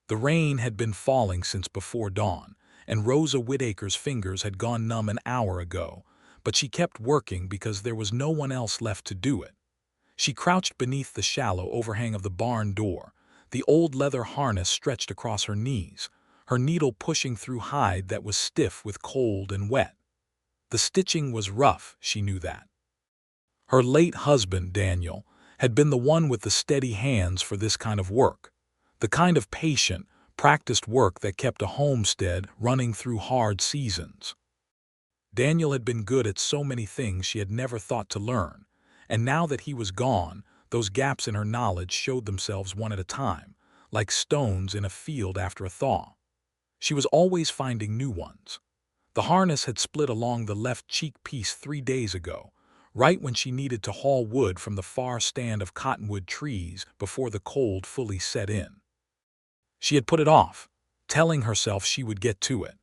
The rain had been falling since before dawn, and Rosa Whitaker's fingers had gone numb an hour ago, but she kept working because there was no one else left to do it. She crouched beneath the shallow overhang of the barn door, the old leather harness stretched across her knees, her needle pushing through hide that was stiff with cold and wet. The stitching was rough, she knew that. Her late husband, Daniel, had been the one with the steady hands for this kind of work, the kind of patient, practiced work that kept a homestead running through hard seasons. Daniel had been good at so many things she had never thought to learn, and now that he was gone, those gaps in her knowledge showed themselves one at a time, like stones in a field after a thaw. She was always finding new ones. The harness had split along the left cheek piece 3 days ago, right when she needed to haul wood from the far stand of cottonwood trees before the cold fully set in. She had put it off, telling herself she would get to it,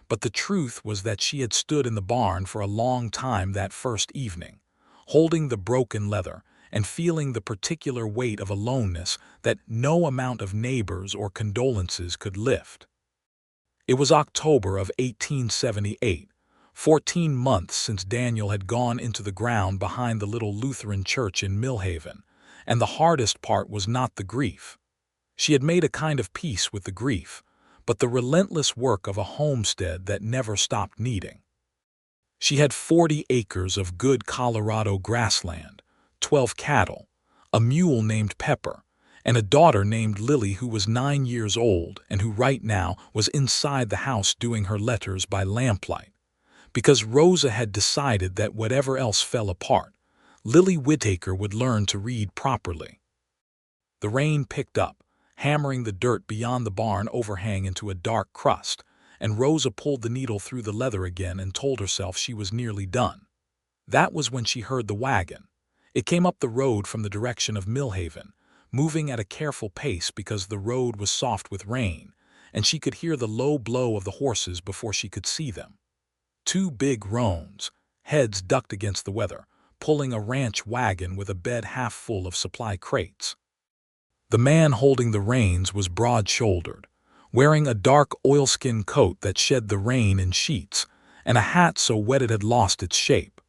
but the truth was that she had stood in the barn for a long time that first evening, holding the broken leather and feeling the particular weight of aloneness that no amount of neighbors or condolences could lift. It was October of 1878, 14 months since Daniel had gone into the ground behind the little Lutheran church in Millhaven, and the hardest part was not the grief. She had made a kind of peace with the grief, but the relentless work of a homestead that never stopped needing. She had 40 acres of good Colorado grassland, 12 cattle, a mule named Pepper, and a daughter named Lily who was 9 years old and who right now was inside the house doing her letters by lamplight. Because Rosa had decided that whatever else fell apart, Lily Whitaker would learn to read properly. The rain picked up, hammering the dirt beyond the barn overhang into a dark crust, and Rosa pulled the needle through the leather again and told herself she was nearly done. That was when she heard the wagon. It came up the road from the direction of Millhaven, moving at a careful pace because the road was soft with rain, and she could hear the low blow of the horses before she could see them. 2 big roans, heads ducked against the weather, pulling a ranch wagon with a bed half full of supply crates. The man holding the reins was broad-shouldered, wearing a dark oilskin coat that shed the rain in sheets, and a hat so wet it had lost its shape.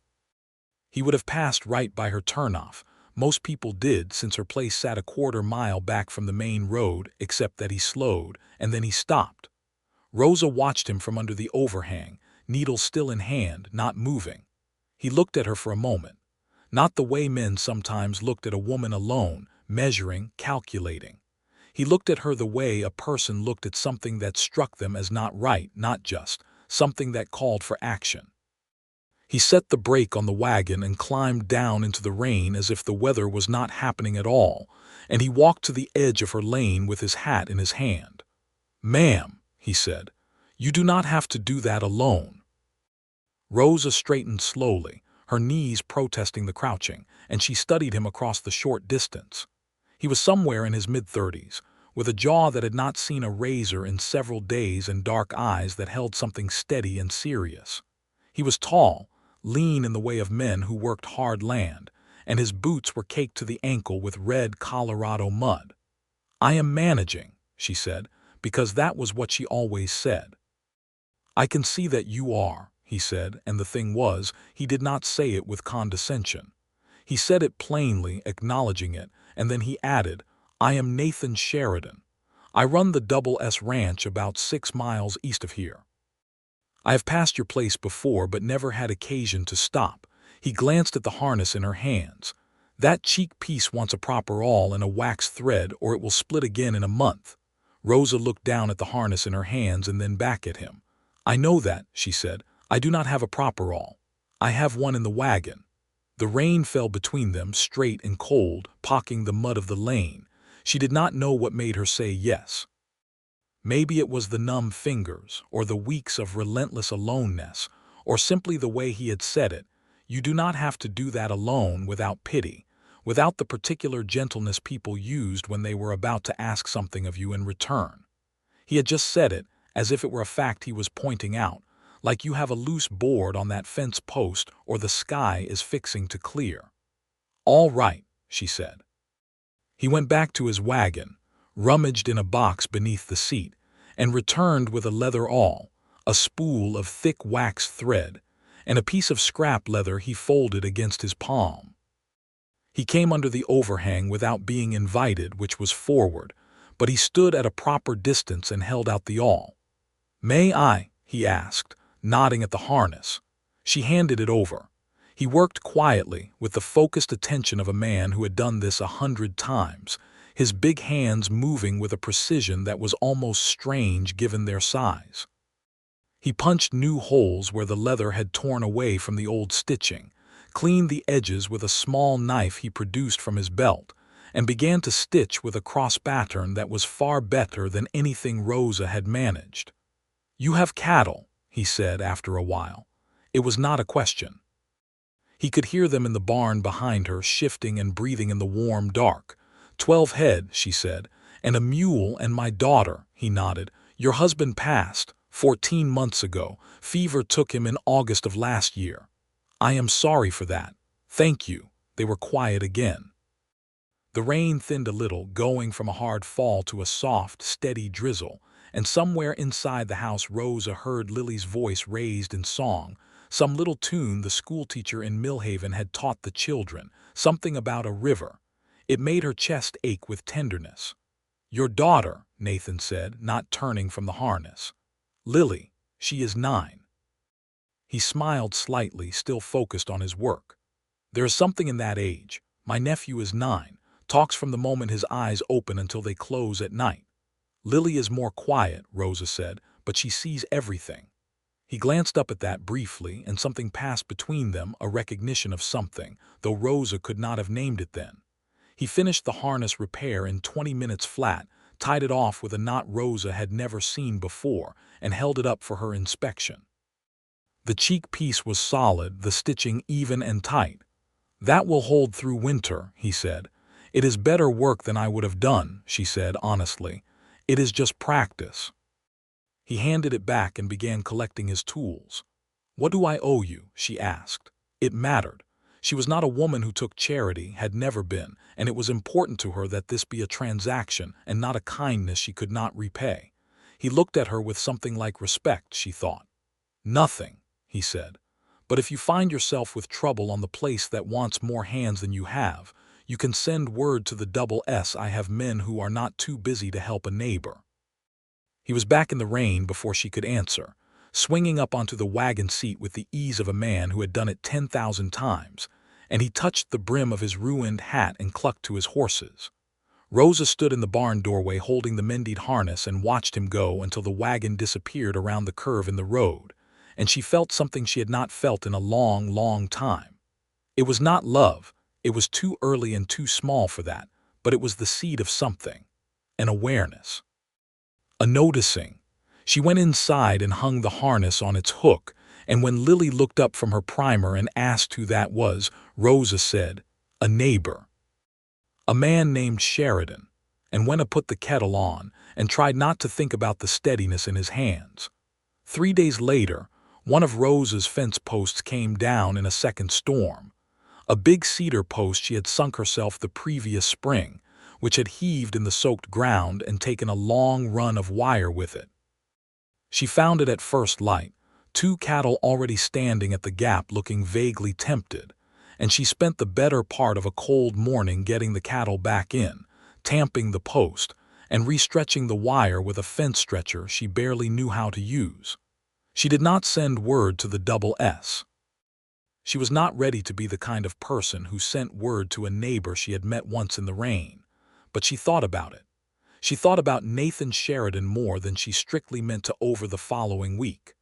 He would have passed right by her turnoff. Most people did, since her place sat a quarter-mile back from the main road, except that he slowed, and then he stopped. Rosa watched him from under the overhang, needle still in hand, not moving. He looked at her for a moment, not the way men sometimes looked at a woman alone, measuring, calculating. He looked at her the way a person looked at something that struck them as not right, not just, something that called for action. He set the brake on the wagon and climbed down into the rain as if the weather was not happening at all, and he walked to the edge of her lane with his hat in his hand. "Ma'am," he said, "you do not have to do that alone." Rosa straightened slowly, her knees protesting the crouching, and she studied him across the short distance. He was somewhere in his mid-30s, with a jaw that had not seen a razor in several days and dark eyes that held something steady and serious. He was tall, lean in the way of men who worked hard land, and his boots were caked to the ankle with red Colorado mud. "I am managing," she said, because that was what she always said. "I can see that you are," he said, and the thing was, he did not say it with condescension. He said it plainly, acknowledging it, and then he added, "I am Nathan Sheridan. I run the Double S Ranch about 6 miles east of here. I have passed your place before but never had occasion to stop." He glanced at the harness in her hands. "That cheek piece wants a proper awl and a wax thread or it will split again in a month." Rosa looked down at the harness in her hands and then back at him. "I know that," she said. "I do not have a proper awl. I have one in the wagon." The rain fell between them, straight and cold, pocking the mud of the lane. She did not know what made her say yes. Maybe it was the numb fingers, or the weeks of relentless aloneness, or simply the way he had said it. You do not have to do that alone, without pity, without the particular gentleness people used when they were about to ask something of you in return. He had just said it, as if it were a fact he was pointing out, like you have a loose board on that fence post or the sky is fixing to clear. "All right," she said. He went back to his wagon. rummaged in a box beneath the seat, and returned with a leather awl, a spool of thick wax thread, and a piece of scrap leather he folded against his palm. He came under the overhang without being invited, which was forward, but he stood at a proper distance and held out the awl. "May I?" he asked, nodding at the harness. She handed it over. He worked quietly, with the focused attention of a man who had done this 100 times, his big hands moving with a precision that was almost strange given their size. He punched new holes where the leather had torn away from the old stitching, cleaned the edges with a small knife he produced from his belt, and began to stitch with a cross pattern that was far better than anything Rosa had managed. "You have cattle," he said after a while. It was not a question. He could hear them in the barn behind her, shifting and breathing in the warm dark. 12 head, she said, "and a mule and my daughter," he nodded. "Your husband passed 14 months ago. Fever took him in August of last year." "I am sorry for that." "Thank you." They were quiet again. The rain thinned a little, going from a hard fall to a soft, steady drizzle, and somewhere inside the house Rosa heard Lily's voice raised in song, some little tune the schoolteacher in Millhaven had taught the children, something about a river. It made her chest ache with tenderness. "Your daughter," Nathan said, not turning from the harness. "Lily. She is 9. He smiled slightly, still focused on his work. "There is something in that age. My nephew is 9, talks from the moment his eyes open until they close at night. Lily is more quiet," Rosa said, "but she sees everything." He glanced up at that briefly, and something passed between them, a recognition of something, though Rosa could not have named it then. He finished the harness repair in 20 minutes flat, tied it off with a knot Rosa had never seen before, and held it up for her inspection. The cheek piece was solid, the stitching even and tight. "That will hold through winter," he said. "It is better work than I would have done," she said honestly. "It is just practice." He handed it back and began collecting his tools. "What do I owe you?" she asked. It mattered. She was not a woman who took charity, had never been, and it was important to her that this be a transaction and not a kindness she could not repay. He looked at her with something like respect, she thought. "Nothing," he said. "But if you find yourself with trouble on the place that wants more hands than you have, you can send word to the SS. I have men who are not too busy to help a neighbor." He was back in the rain before she could answer, swinging up onto the wagon seat with the ease of a man who had done it 10,000 times, and he touched the brim of his ruined hat and clucked to his horses. Rosa stood in the barn doorway holding the mended harness and watched him go until the wagon disappeared around the curve in the road, and she felt something she had not felt in a long, long time. It was not love, it was too early and too small for that, but it was the seed of something, an awareness. A noticing. She went inside and hung the harness on its hook, and when Lily looked up from her primer and asked who that was, Rosa said, "A neighbor. A man named Sheridan," and went to put the kettle on and tried not to think about the steadiness in his hands. 3 days later, one of Rosa's fence posts came down in a second storm. A big cedar post she had sunk herself the previous spring, which had heaved in the soaked ground and taken a long run of wire with it. She found it at first light, 2 cattle already standing at the gap looking vaguely tempted, and she spent the better part of a cold morning getting the cattle back in, tamping the post, and restretching the wire with a fence stretcher she barely knew how to use. She did not send word to the SS. She was not ready to be the kind of person who sent word to a neighbor she had met once in the rain. But she thought about it. She thought about Nathan Sheridan more than she strictly meant to over the following week.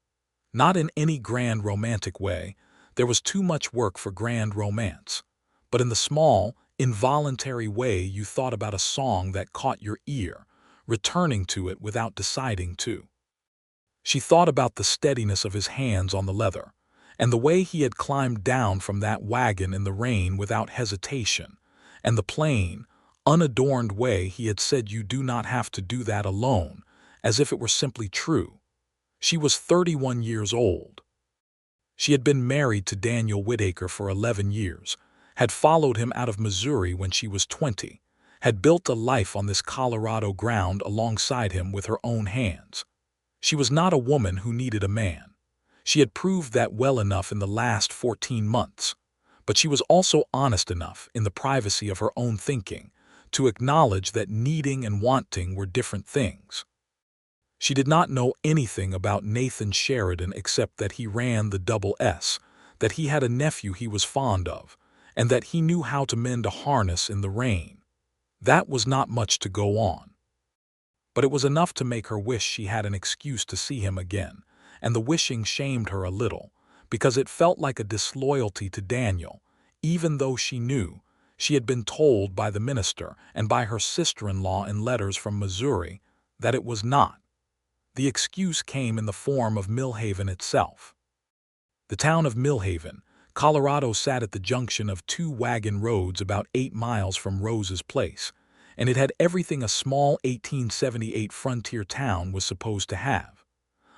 Not in any grand romantic way. There was too much work for grand romance. But in the small, involuntary way you thought about a song that caught your ear, returning to it without deciding to. She thought about the steadiness of his hands on the leather, and the way he had climbed down from that wagon in the rain without hesitation, and the plain, unadorned way he had said you do not have to do that alone, as if it were simply true. She was 31 years old. She had been married to Daniel Whitaker for 11 years, had followed him out of Missouri when she was 20, had built a life on this Colorado ground alongside him with her own hands. She was not a woman who needed a man. She had proved that well enough in the last 14 months. But she was also honest enough in the privacy of her own thinking to acknowledge that needing and wanting were different things. She did not know anything about Nathan Sheridan except that he ran the Double S, that he had a nephew he was fond of, and that he knew how to mend a harness in the rain. That was not much to go on. But it was enough to make her wish she had an excuse to see him again, and the wishing shamed her a little, because it felt like a disloyalty to Daniel, even though she knew she had been told by the minister and by her sister-in-law in letters from Missouri that it was not. The excuse came in the form of Millhaven itself. The town of Millhaven, Colorado sat at the junction of two wagon roads about 8 miles from Rosa's place, and it had everything a small 1878 frontier town was supposed to have.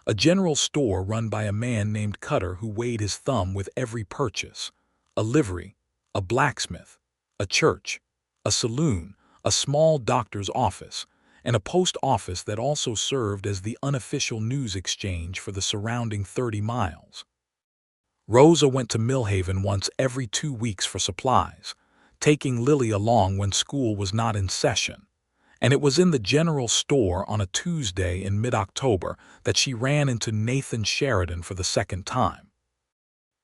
A general store run by a man named Cutter who weighed his thumb with every purchase, a livery, a blacksmith, a church, a saloon, a small doctor's office, and a post office that also served as the unofficial news exchange for the surrounding 30 miles. Rosa went to Millhaven once every 2 weeks for supplies, taking Lily along when school was not in session, and it was in the general store on a Tuesday in mid-October that she ran into Nathan Sheridan for the second time.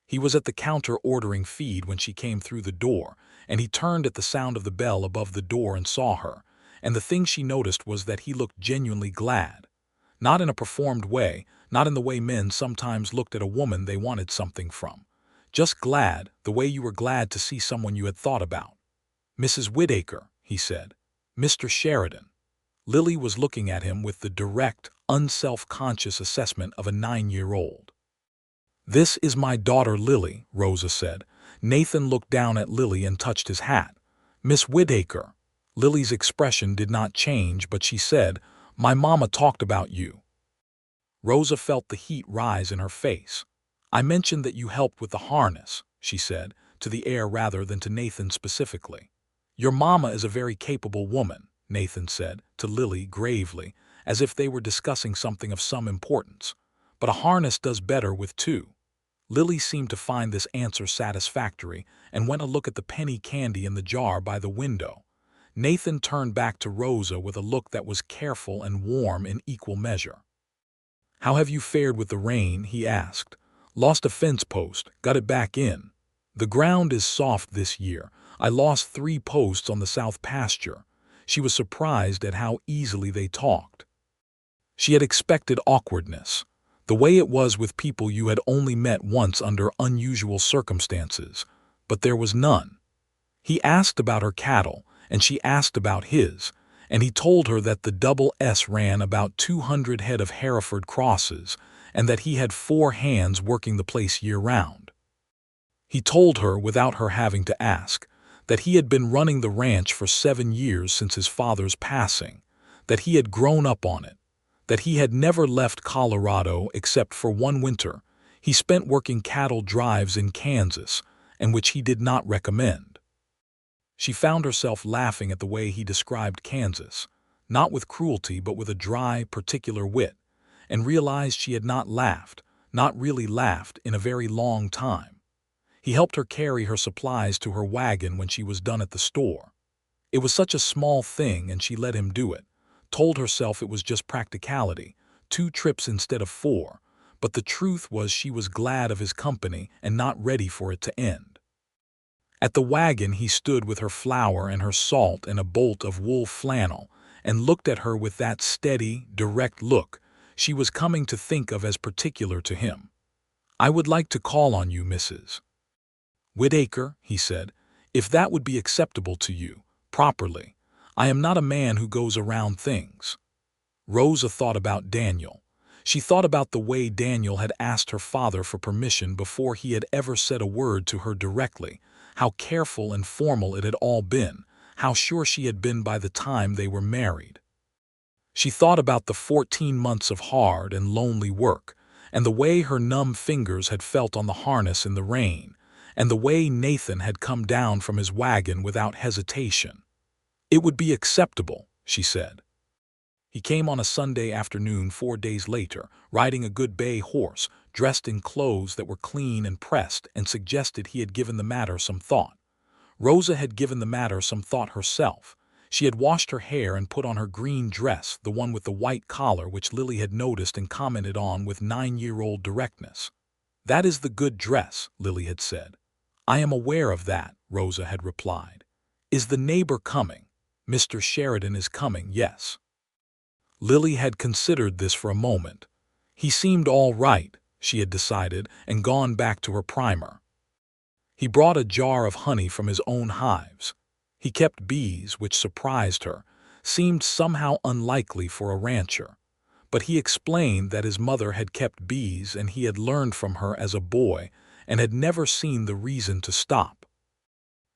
He was at the counter ordering feed when she came through the door, and he turned at the sound of the bell above the door and saw her, and the thing she noticed was that he looked genuinely glad. Not in a performed way, not in the way men sometimes looked at a woman they wanted something from. Just glad, the way you were glad to see someone you had thought about. "Mrs. Whitaker," he said. "Mr. Sheridan." Lily was looking at him with the direct, unself-conscious assessment of a 9-year-old. "This is my daughter Lily," Rosa said. Nathan looked down at Lily and touched his hat. "Miss Whitaker." Lily's expression did not change, but she said, "My mama talked about you." Rosa felt the heat rise in her face. "I mentioned that you helped with the harness," she said, to the air rather than to Nathan specifically. "Your mama is a very capable woman," Nathan said, to Lily gravely, as if they were discussing something of some importance. "But a harness does better with two." Lily seemed to find this answer satisfactory and went to look at the penny candy in the jar by the window. Nathan turned back to Rosa with a look that was careful and warm in equal measure. "How have you fared with the rain?" he asked. "Lost a fence post, got it back in. The ground is soft this year. I lost 3 posts on the south pasture." She was surprised at how easily they talked. She had expected awkwardness, the way it was with people you had only met once under unusual circumstances, but there was none. He asked about her cattle, and she asked about his, and he told her that the Double S ran about 200 head of Hereford crosses, and that he had 4 hands working the place year-round. He told her, without her having to ask, that he had been running the ranch for 7 years since his father's passing, that he had grown up on it, that he had never left Colorado except for one winter he spent working cattle drives in Kansas, and which he did not recommend. She found herself laughing at the way he described Kansas, not with cruelty but with a dry, particular wit, and realized she had not really laughed, in a very long time. He helped her carry her supplies to her wagon when she was done at the store. It was such a small thing, and she let him do it, told herself it was just practicality, 2 trips instead of 4, but the truth was she was glad of his company and not ready for it to end. At the wagon he stood with her flour and her salt and a bolt of wool flannel, and looked at her with that steady, direct look she was coming to think of as particular to him. "I would like to call on you, Mrs. Whitaker," he said, "if that would be acceptable to you, properly. I am not a man who goes around things." Rosa thought about Daniel. She thought about the way Daniel had asked her father for permission before he had ever said a word to her directly, how careful and formal it had all been, how sure she had been by the time they were married. She thought about the 14 months of hard and lonely work, and the way her numb fingers had felt on the harness in the rain, and the way Nathan had come down from his wagon without hesitation. It would be acceptable, she said. He came on a Sunday afternoon 4 days later, riding a good bay horse, dressed in clothes that were clean and pressed, and suggested he had given the matter some thought. Rosa had given the matter some thought herself. She had washed her hair and put on her green dress, the one with the white collar which Lily had noticed and commented on with 9-year-old directness. "That is the good dress," Lily had said. "I am aware of that," Rosa had replied. "Is the neighbor coming?" "Mr. Sheridan is coming, yes." Lily had considered this for a moment. He seemed all right, she had decided, and gone back to her primer. He brought a jar of honey from his own hives. He kept bees, which surprised her, seemed somehow unlikely for a rancher. But he explained that his mother had kept bees and he had learned from her as a boy and had never seen the reason to stop.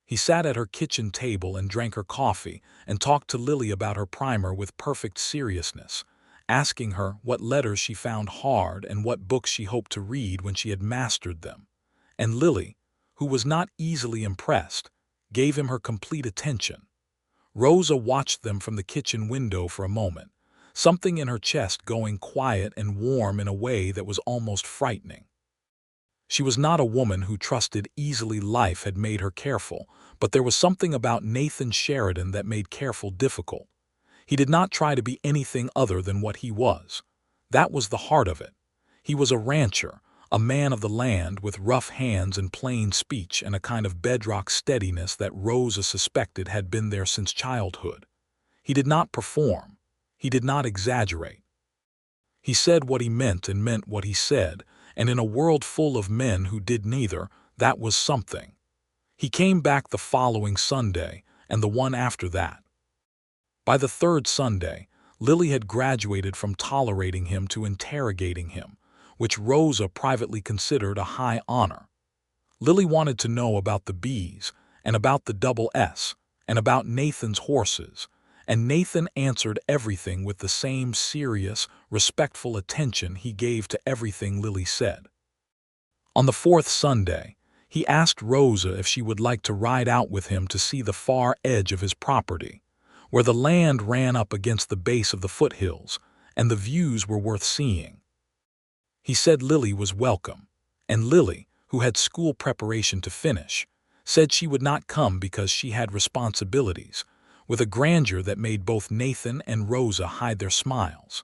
He sat at her kitchen table and drank her coffee and talked to Lily about her primer with perfect seriousness, asking her what letters she found hard and what books she hoped to read when she had mastered them. And Lily, who was not easily impressed, gave him her complete attention. Rosa watched them from the kitchen window for a moment, something in her chest going quiet and warm in a way that was almost frightening. She was not a woman who trusted easily. Life had made her careful, but there was something about Nathan Sheridan that made careful difficult. He did not try to be anything other than what he was. That was the heart of it. He was a rancher, a man of the land with rough hands and plain speech and a kind of bedrock steadiness that Rosa suspected had been there since childhood. He did not perform. He did not exaggerate. He said what he meant and meant what he said, and in a world full of men who did neither, that was something. He came back the following Sunday, and the one after that. By the third Sunday, Lily had graduated from tolerating him to interrogating him, which Rosa privately considered a high honor. Lily wanted to know about the bees, and about the double S, and about Nathan's horses, and Nathan answered everything with the same serious, respectful attention he gave to everything Lily said. On the fourth Sunday, he asked Rosa if she would like to ride out with him to see the far edge of his property, where the land ran up against the base of the foothills, and the views were worth seeing. He said Lily was welcome, and Lily, who had school preparation to finish, said she would not come because she had responsibilities, with a grandeur that made both Nathan and Rosa hide their smiles.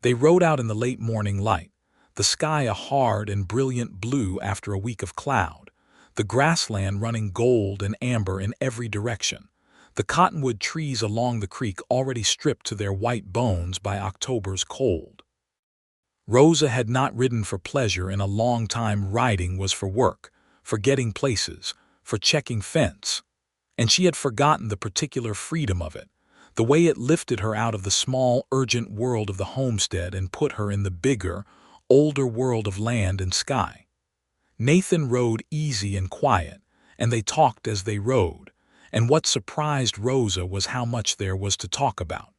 They rode out in the late morning light, the sky a hard and brilliant blue after a week of cloud, the grassland running gold and amber in every direction, the cottonwood trees along the creek already stripped to their white bones by October's cold. Rosa had not ridden for pleasure in a long time. Riding was for work, for getting places, for checking fence. And she had forgotten the particular freedom of it, the way it lifted her out of the small, urgent world of the homestead and put her in the bigger, older world of land and sky. Nathan rode easy and quiet, and they talked as they rode, and what surprised Rosa was how much there was to talk about.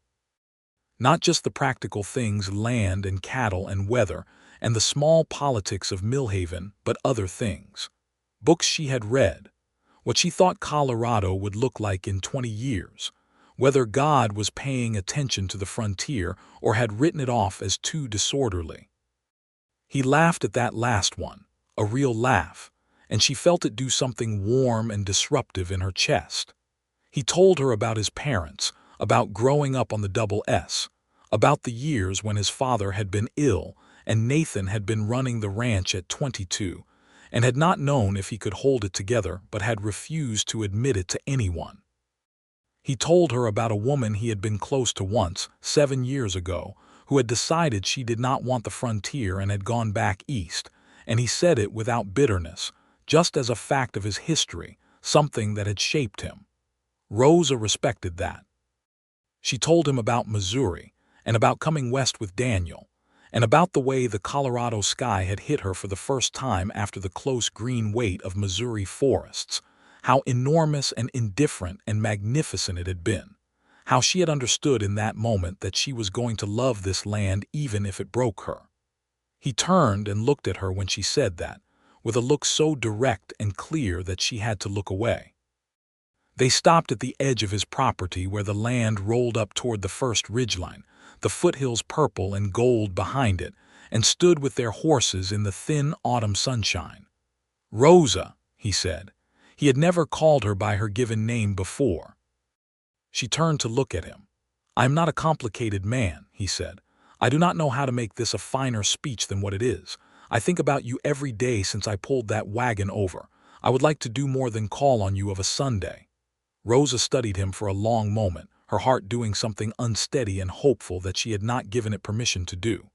Not just the practical things, land and cattle and weather, and the small politics of Millhaven, but other things. Books she had read, what she thought Colorado would look like in 20 years, whether God was paying attention to the frontier or had written it off as too disorderly. He laughed at that last one, a real laugh, and she felt it do something warm and disruptive in her chest. He told her about his parents, about growing up on the double S, about the years when his father had been ill and Nathan had been running the ranch at 22, and had not known if he could hold it together but had refused to admit it to anyone. He told her about a woman he had been close to once, 7 years ago, who had decided she did not want the frontier and had gone back east, and he said it without bitterness, just as a fact of his history, something that had shaped him. Rosa respected that. She told him about Missouri, and about coming west with Daniel, and about the way the Colorado sky had hit her for the first time after the close green weight of Missouri forests, how enormous and indifferent and magnificent it had been, how she had understood in that moment that she was going to love this land even if it broke her. He turned and looked at her when she said that, with a look so direct and clear that she had to look away. They stopped at the edge of his property where the land rolled up toward the first ridgeline, the foothills purple and gold behind it, and stood with their horses in the thin autumn sunshine. "Rosa," he said. He had never called her by her given name before. She turned to look at him. "I am not a complicated man," he said. "I do not know how to make this a finer speech than what it is. I think about you every day since I pulled that wagon over. I would like to do more than call on you of a Sunday." Rosa studied him for a long moment, her heart doing something unsteady and hopeful that she had not given it permission to do.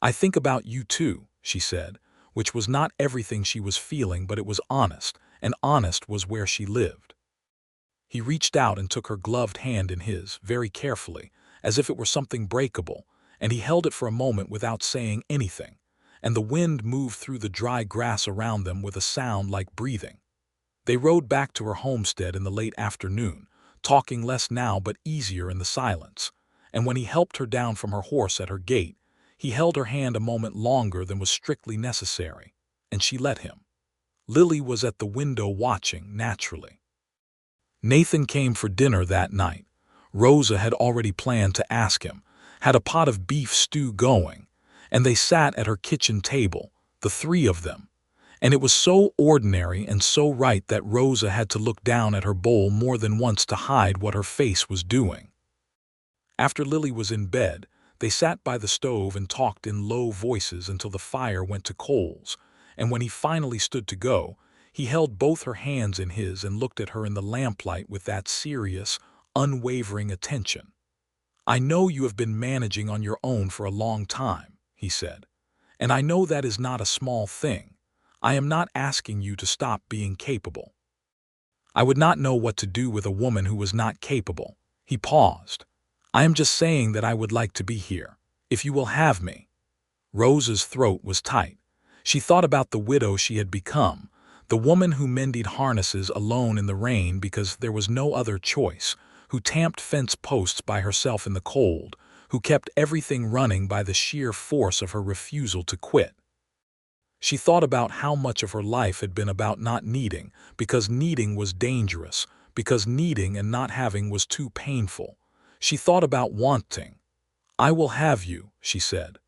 "I think about you too," she said, which was not everything she was feeling, but it was honest, and honest was where she lived. He reached out and took her gloved hand in his, very carefully, as if it were something breakable, and he held it for a moment without saying anything, and the wind moved through the dry grass around them with a sound like breathing. They rode back to her homestead in the late afternoon, talking less now but easier in the silence, and when he helped her down from her horse at her gate, he held her hand a moment longer than was strictly necessary, and she let him. Lily was at the window watching, naturally. Nathan came for dinner that night. Rosa had already planned to ask him, had a pot of beef stew going, and they sat at her kitchen table, the three of them. And it was so ordinary and so right that Rosa had to look down at her bowl more than once to hide what her face was doing. After Lily was in bed, they sat by the stove and talked in low voices until the fire went to coals, and when he finally stood to go, he held both her hands in his and looked at her in the lamplight with that serious, unwavering attention. "I know you have been managing on your own for a long time," he said, "and I know that is not a small thing. I am not asking you to stop being capable. I would not know what to do with a woman who was not capable." He paused. "I am just saying that I would like to be here, if you will have me." Rosa's throat was tight. She thought about the widow she had become, the woman who mended harnesses alone in the rain because there was no other choice, who tamped fence posts by herself in the cold, who kept everything running by the sheer force of her refusal to quit. She thought about how much of her life had been about not needing, because needing was dangerous, because needing and not having was too painful. She thought about wanting. "I will have you," she said.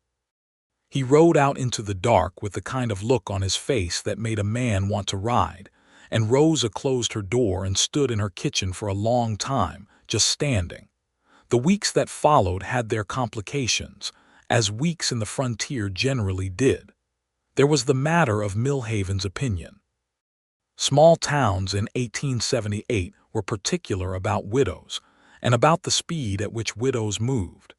He rode out into the dark with the kind of look on his face that made a man want to ride, and Rosa closed her door and stood in her kitchen for a long time, just standing. The weeks that followed had their complications, as weeks in the frontier generally did. There was the matter of Millhaven's opinion. Small towns in 1878 were particular about widows, and about the speed at which widows moved.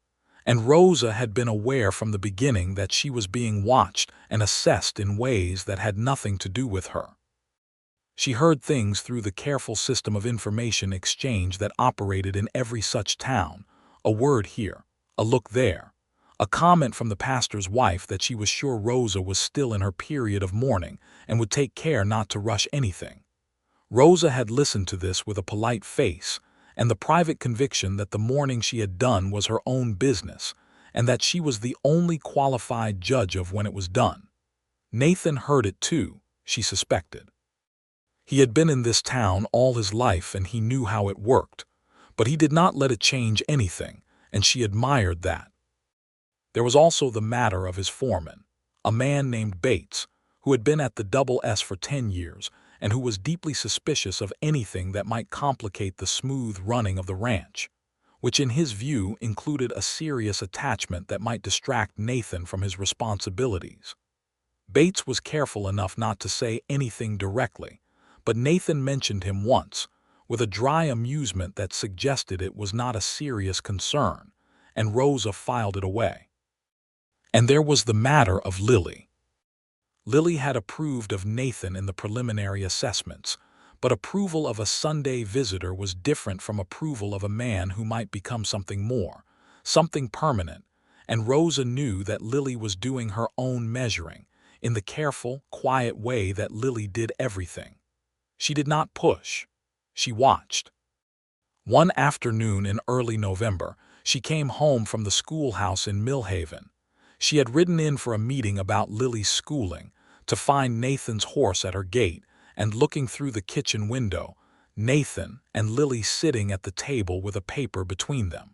And Rosa had been aware from the beginning that she was being watched and assessed in ways that had nothing to do with her. She heard things through the careful system of information exchange that operated in every such town, a word here, a look there, a comment from the pastor's wife that she was sure Rosa was still in her period of mourning and would take care not to rush anything. Rosa had listened to this with a polite face, and the private conviction that the mourning she had done was her own business, and that she was the only qualified judge of when it was done. Nathan heard it too, she suspected. He had been in this town all his life and he knew how it worked, but he did not let it change anything, and she admired that. There was also the matter of his foreman, a man named Bates, who had been at the Double S for 10 years, and who was deeply suspicious of anything that might complicate the smooth running of the ranch, which in his view included a serious attachment that might distract Nathan from his responsibilities. Bates was careful enough not to say anything directly, but Nathan mentioned him once, with a dry amusement that suggested it was not a serious concern, and Rosa filed it away. And there was the matter of Lily. Lily had approved of Nathan in the preliminary assessments, but approval of a Sunday visitor was different from approval of a man who might become something more, something permanent, and Rosa knew that Lily was doing her own measuring, in the careful, quiet way that Lily did everything. She did not push. She watched. One afternoon in early November, she came home from the schoolhouse in Millhaven. She had ridden in for a meeting about Lily's schooling, to find Nathan's horse at her gate, and looking through the kitchen window, Nathan and Lily sitting at the table with a paper between them.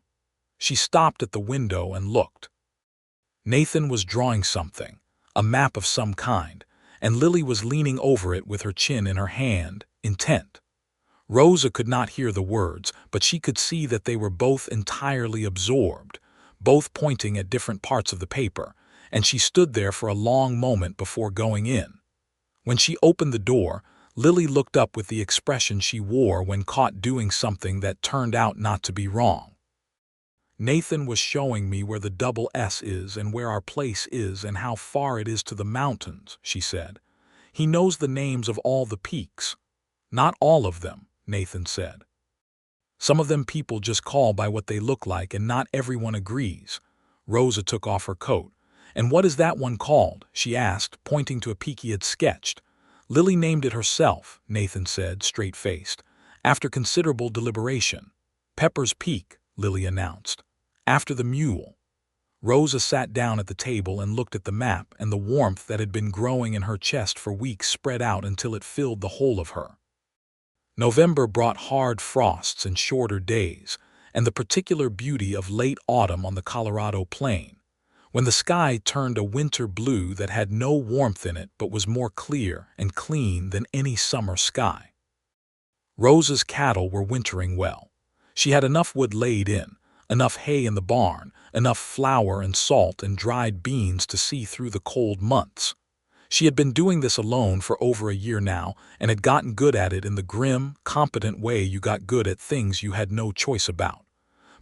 She stopped at the window and looked. Nathan was drawing something, a map of some kind, and Lily was leaning over it with her chin in her hand, intent. Rosa could not hear the words, but she could see that they were both entirely absorbed, both pointing at different parts of the paper, and she stood there for a long moment before going in. When she opened the door, Lily looked up with the expression she wore when caught doing something that turned out not to be wrong. Nathan was showing me where the double S is and where our place is and how far it is to the mountains, she said. He knows the names of all the peaks. Not all of them, Nathan said. Some of them people just call by what they look like and not everyone agrees. Rosa took off her coat. And what is that one called? She asked, pointing to a peak he had sketched. Lily named it herself, Nathan said, straight-faced, after considerable deliberation. Pepper's Peak, Lily announced. After the mule. Rosa sat down at the table and looked at the map, and the warmth that had been growing in her chest for weeks spread out until it filled the whole of her. November brought hard frosts and shorter days, and the particular beauty of late autumn on the Colorado plain, when the sky turned a winter blue that had no warmth in it but was more clear and clean than any summer sky. Rosa's cattle were wintering well. She had enough wood laid in, enough hay in the barn, enough flour and salt and dried beans to see through the cold months. She had been doing this alone for over a year now and had gotten good at it in the grim, competent way you got good at things you had no choice about.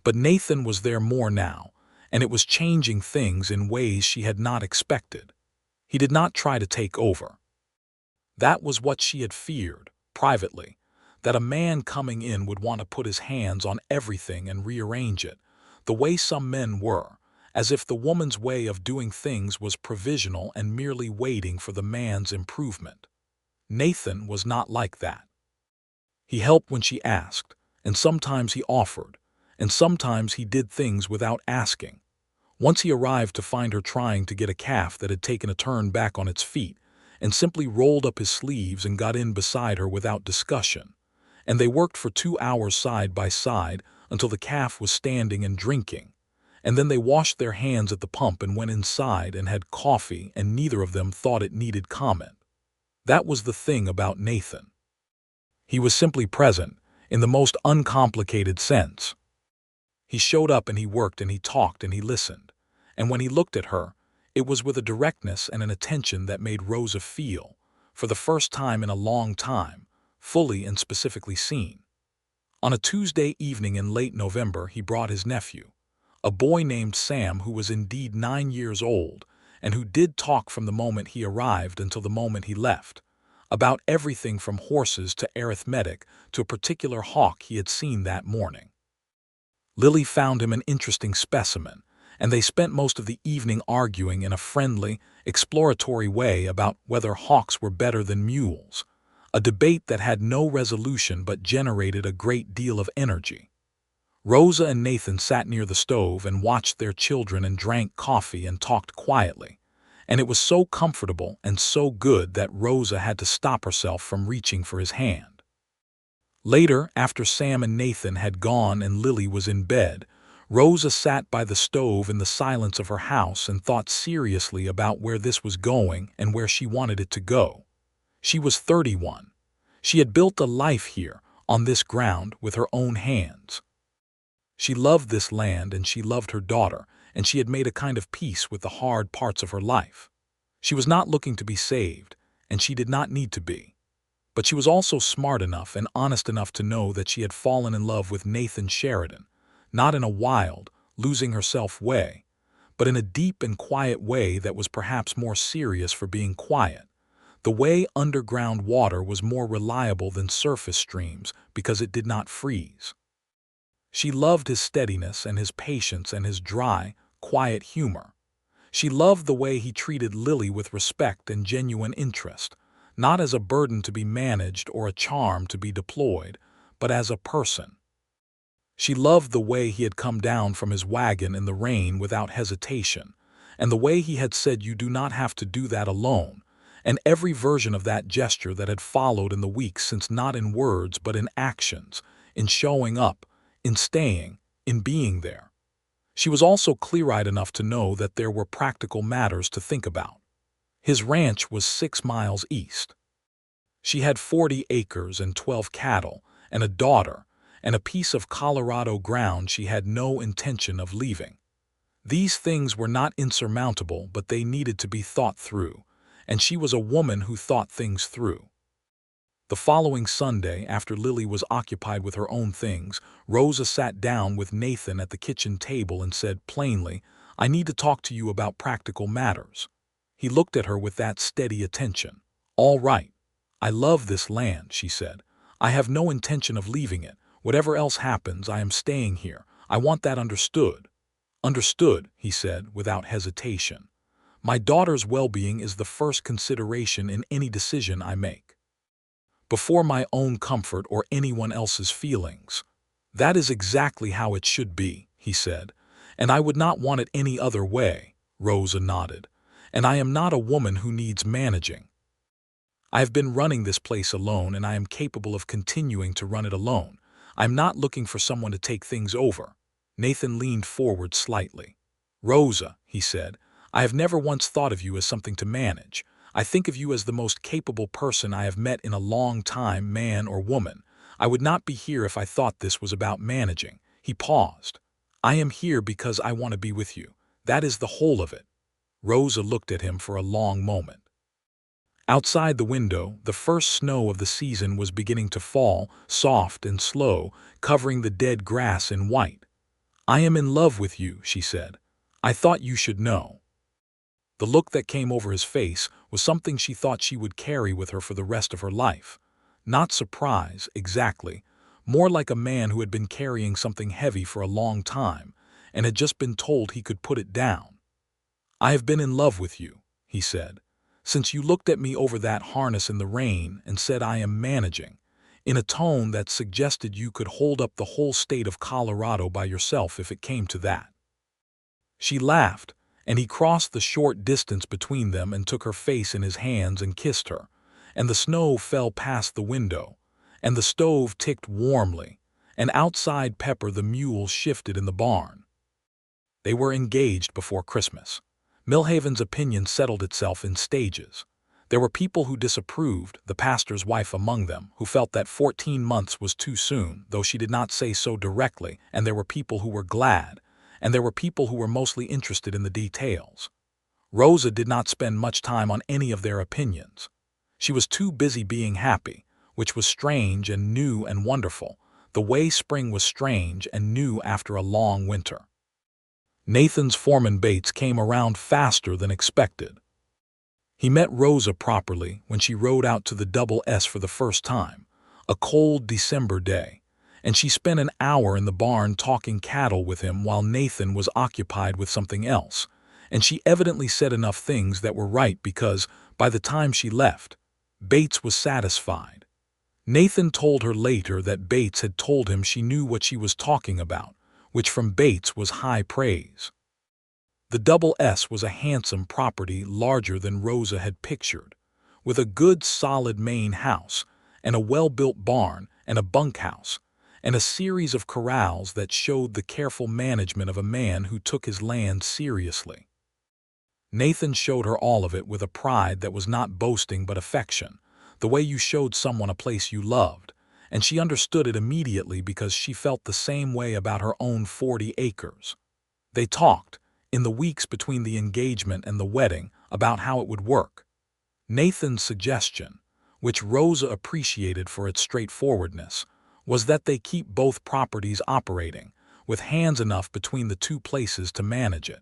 But Nathan was there more now, and it was changing things in ways she had not expected. He did not try to take over. That was what she had feared, privately, that a man coming in would want to put his hands on everything and rearrange it, the way some men were, as if the woman's way of doing things was provisional and merely waiting for the man's improvement. Nathan was not like that. He helped when she asked, and sometimes he offered, and sometimes he did things without asking. Once he arrived to find her trying to get a calf that had taken a turn back on its feet, and simply rolled up his sleeves and got in beside her without discussion. And they worked for 2 hours side by side until the calf was standing and drinking. And then they washed their hands at the pump and went inside and had coffee, and neither of them thought it needed comment. That was the thing about Nathan. He was simply present, in the most uncomplicated sense. He showed up and he worked and he talked and he listened. And when he looked at her, it was with a directness and an attention that made Rosa feel, for the first time in a long time, fully and specifically seen. On a Tuesday evening in late November, he brought his nephew, a boy named Sam who was indeed 9 years old, and who did talk from the moment he arrived until the moment he left, about everything from horses to arithmetic to a particular hawk he had seen that morning. Lily found him an interesting specimen, and they spent most of the evening arguing in a friendly, exploratory way about whether hawks were better than mules, a debate that had no resolution but generated a great deal of energy. Rosa and Nathan sat near the stove and watched their children and drank coffee and talked quietly, and it was so comfortable and so good that Rosa had to stop herself from reaching for his hand. Later, after Sam and Nathan had gone and Lily was in bed, Rosa sat by the stove in the silence of her house and thought seriously about where this was going and where she wanted it to go. She was 31. She had built a life here, on this ground, with her own hands. She loved this land and she loved her daughter, and she had made a kind of peace with the hard parts of her life. She was not looking to be saved, and she did not need to be. But she was also smart enough and honest enough to know that she had fallen in love with Nathan Sheridan, not in a wild, losing-herself way, but in a deep and quiet way that was perhaps more serious for being quiet. The way underground water was more reliable than surface streams because it did not freeze. She loved his steadiness and his patience and his dry, quiet humor. She loved the way he treated Lily with respect and genuine interest, not as a burden to be managed or a charm to be deployed, but as a person. She loved the way he had come down from his wagon in the rain without hesitation, and the way he had said, "You do not have to do that alone," and every version of that gesture that had followed in the weeks since, not in words but in actions, in showing up, in staying, in being there. She was also clear-eyed enough to know that there were practical matters to think about. His ranch was 6 miles east. She had 40 acres and 12 cattle, and a daughter, and a piece of Colorado ground she had no intention of leaving. These things were not insurmountable, but they needed to be thought through, and she was a woman who thought things through. The following Sunday, after Lily was occupied with her own things, Rosa sat down with Nathan at the kitchen table and said plainly, "I need to talk to you about practical matters." He looked at her with that steady attention. "All right. I love this land," she said. "I have no intention of leaving it. Whatever else happens, I am staying here. I want that understood." "Understood," he said, without hesitation. "My daughter's well-being is the first consideration in any decision I make, before my own comfort or anyone else's feelings." "That is exactly how it should be," he said. "And I would not want it any other way," Rosa nodded. "And I am not a woman who needs managing. I have been running this place alone, and I am capable of continuing to run it alone. I am not looking for someone to take things over." Nathan leaned forward slightly. "Rosa," he said, "I have never once thought of you as something to manage. I think of you as the most capable person I have met in a long time, man or woman. I would not be here if I thought this was about managing." He paused. "I am here because I want to be with you. That is the whole of it." Rosa looked at him for a long moment. Outside the window, the first snow of the season was beginning to fall, soft and slow, covering the dead grass in white. "I am in love with you," she said. "I thought you should know." The look that came over his face was something she thought she would carry with her for the rest of her life. Not surprise, exactly, more like a man who had been carrying something heavy for a long time and had just been told he could put it down. "I have been in love with you," he said, "since you looked at me over that harness in the rain and said I am managing," in a tone that suggested you could hold up the whole state of Colorado by yourself if it came to that. She laughed, and he crossed the short distance between them and took her face in his hands and kissed her, and the snow fell past the window, and the stove ticked warmly, and outside Pepper the mule shifted in the barn. They were engaged before Christmas. Millhaven's opinion settled itself in stages. There were people who disapproved, the pastor's wife among them, who felt that 14 months was too soon, though she did not say so directly, and there were people who were glad, and there were people who were mostly interested in the details. Rosa did not spend much time on any of their opinions. She was too busy being happy, which was strange and new and wonderful, the way spring was strange and new after a long winter. Nathan's foreman Bates came around faster than expected. He met Rosa properly when she rode out to the Double S for the first time, a cold December day, and she spent an hour in the barn talking cattle with him while Nathan was occupied with something else, and she evidently said enough things that were right because, by the time she left, Bates was satisfied. Nathan told her later that Bates had told him she knew what she was talking about, which from Bates was high praise. The Double S was a handsome property, larger than Rosa had pictured, with a good solid main house, and a well-built barn and a bunkhouse, and a series of corrals that showed the careful management of a man who took his land seriously. Nathan showed her all of it with a pride that was not boasting but affection, the way you showed someone a place you loved, and she understood it immediately because she felt the same way about her own 40 acres. They talked, in the weeks between the engagement and the wedding, about how it would work. Nathan's suggestion, which Rosa appreciated for its straightforwardness, was that they keep both properties operating, with hands enough between the two places to manage it.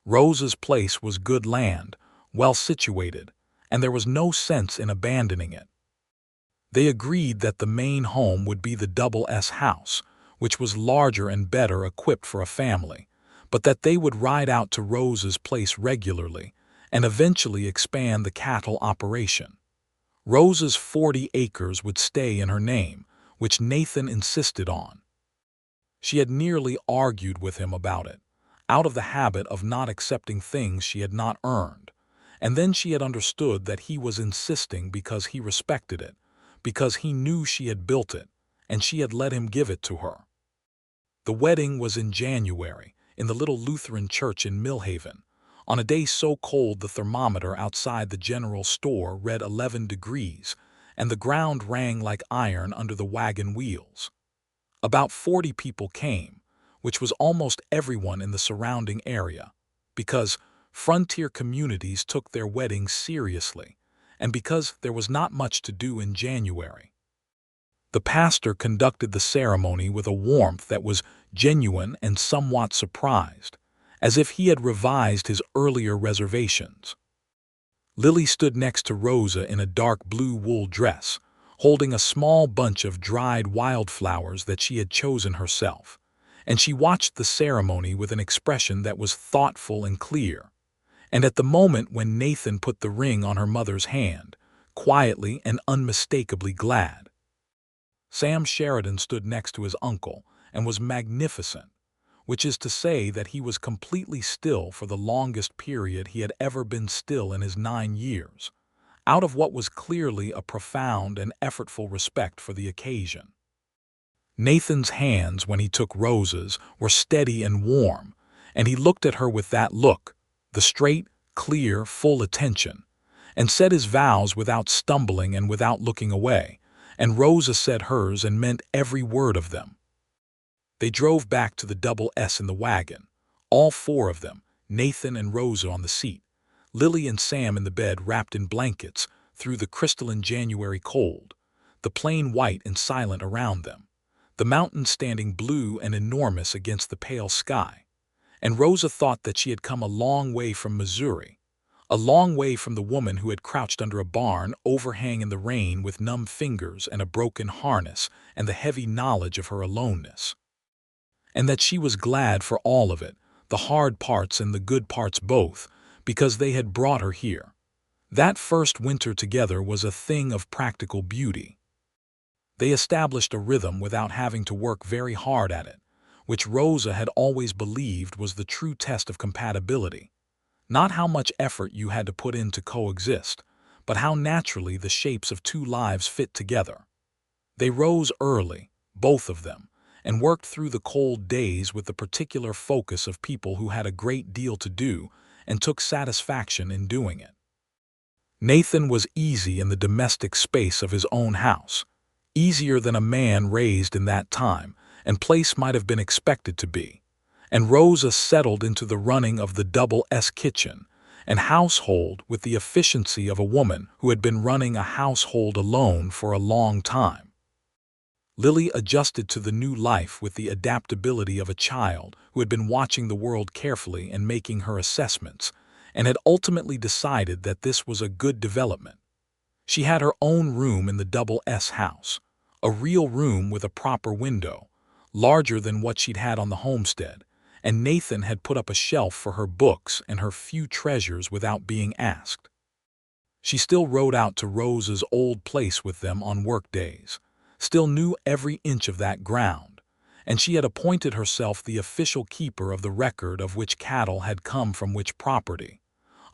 Rosa's place was good land, well situated, and there was no sense in abandoning it. They agreed that the main home would be the Double S house, which was larger and better equipped for a family, but that they would ride out to Rosa's place regularly and eventually expand the cattle operation. Rosa's 40 acres would stay in her name, which Nathan insisted on. She had nearly argued with him about it, out of the habit of not accepting things she had not earned, And then she had understood that he was insisting because he respected it, because he knew she had built it, and she had let him give it to her. The wedding was in January, in the little Lutheran church in Millhaven, on a day so cold the thermometer outside the general store read 11 degrees, and the ground rang like iron under the wagon wheels. About 40 people came, which was almost everyone in the surrounding area, because frontier communities took their weddings seriously, and because there was not much to do in January. The pastor conducted the ceremony with a warmth that was genuine and somewhat surprised, as if he had revised his earlier reservations. Lily stood next to Rosa in a dark blue wool dress, holding a small bunch of dried wildflowers that she had chosen herself, and she watched the ceremony with an expression that was thoughtful and clear. And at the moment when Nathan put the ring on her mother's hand, quietly and unmistakably glad. Sam Sheridan stood next to his uncle and was magnificent, which is to say that he was completely still for the longest period he had ever been still in his 9 years, out of what was clearly a profound and effortful respect for the occasion. Nathan's hands, when he took Rosa's, were steady and warm, and he looked at her with that look, the straight, clear, full attention, and said his vows without stumbling and without looking away, and Rosa said hers and meant every word of them. They drove back to the double S in the wagon, all 4 of them, Nathan and Rosa on the seat, Lily and Sam in the bed wrapped in blankets through the crystalline January cold, the plain white and silent around them, the mountains standing blue and enormous against the pale sky. And Rosa thought that she had come a long way from Missouri, a long way from the woman who had crouched under a barn overhang in the rain with numb fingers and a broken harness and the heavy knowledge of her aloneness. And that she was glad for all of it, the hard parts and the good parts both, because they had brought her here. That first winter together was a thing of practical beauty. They established a rhythm without having to work very hard at it, which Rosa had always believed was the true test of compatibility. Not how much effort you had to put in to coexist, but how naturally the shapes of 2 lives fit together. They rose early, both of them, and worked through the cold days with the particular focus of people who had a great deal to do and took satisfaction in doing it. Nathan was easy in the domestic space of his own house, easier than a man raised in that time and place might have been expected to be. And Rosa settled into the running of the double S kitchen and household with the efficiency of a woman who had been running a household alone for a long time. Lily adjusted to the new life with the adaptability of a child who had been watching the world carefully and making her assessments, and had ultimately decided that this was a good development. She had her own room in the double S house, a real room with a proper window, larger than what she'd had on the homestead, and Nathan had put up a shelf for her books and her few treasures without being asked. She still rode out to Rosa's old place with them on work days, still knew every inch of that ground, and she had appointed herself the official keeper of the record of which cattle had come from which property,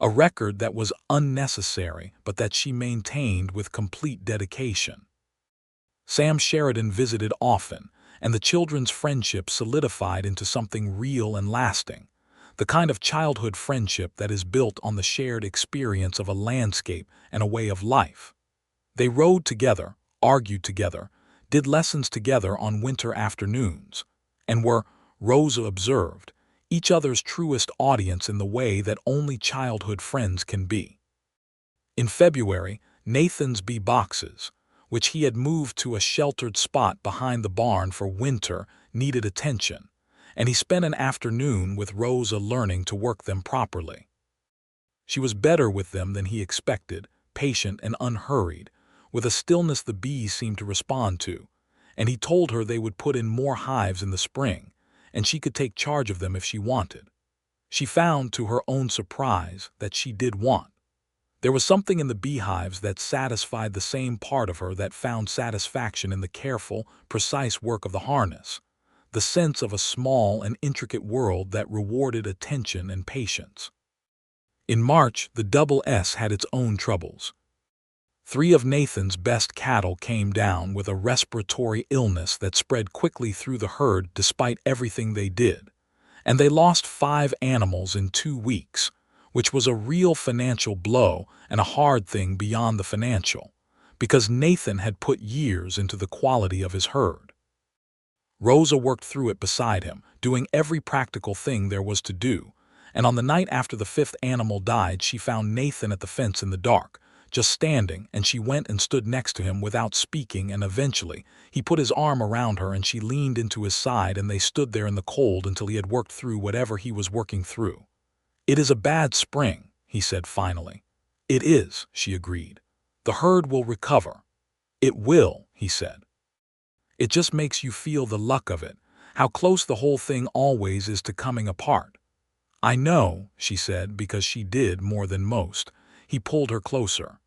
a record that was unnecessary but that she maintained with complete dedication. Sam Sheridan visited often, and the children's friendship solidified into something real and lasting, the kind of childhood friendship that is built on the shared experience of a landscape and a way of life. They rode together, argued together, did lessons together on winter afternoons, and were, Rosa observed, each other's truest audience in the way that only childhood friends can be. In February, Nathan's bee boxes, which he had moved to a sheltered spot behind the barn for winter, needed attention, and he spent an afternoon with Rosa learning to work them properly. She was better with them than he expected, patient and unhurried, with a stillness the bees seemed to respond to, and he told her they would put in more hives in the spring, and she could take charge of them if she wanted. She found, to her own surprise, that she did want. There was something in the beehives that satisfied the same part of her that found satisfaction in the careful, precise work of the harness, the sense of a small and intricate world that rewarded attention and patience. In March, the Double S had its own troubles. 3 of Nathan's best cattle came down with a respiratory illness that spread quickly through the herd despite everything they did, and they lost 5 animals in 2 weeks, which was a real financial blow and a hard thing beyond the financial, because Nathan had put years into the quality of his herd. Rosa worked through it beside him, doing every practical thing there was to do, and on the night after the 5th animal died, she found Nathan at the fence in the dark, just standing, and she went and stood next to him without speaking, and eventually he put his arm around her and she leaned into his side, and they stood there in the cold until he had worked through whatever he was working through. "It is a bad spring," he said finally. "It is," she agreed. "The herd will recover." "It will," he said. "It just makes you feel the luck of it, how close the whole thing always is to coming apart." "I know," she said, because she did more than most. He pulled her closer.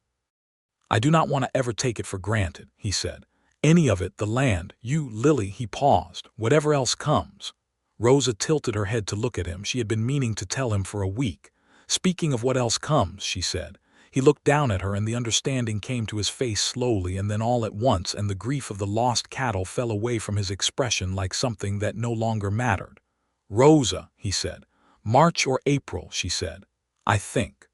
"I do not want to ever take it for granted," he said. "Any of it, the land, you, Lily," he paused, "whatever else comes." Rosa tilted her head to look at him. She had been meaning to tell him for a week. "Speaking of what else comes," she said. He looked down at her, and the understanding came to his face slowly and then all at once, and the grief of the lost cattle fell away from his expression like something that no longer mattered. "Rosa," he said. "March or April," she said. "I think."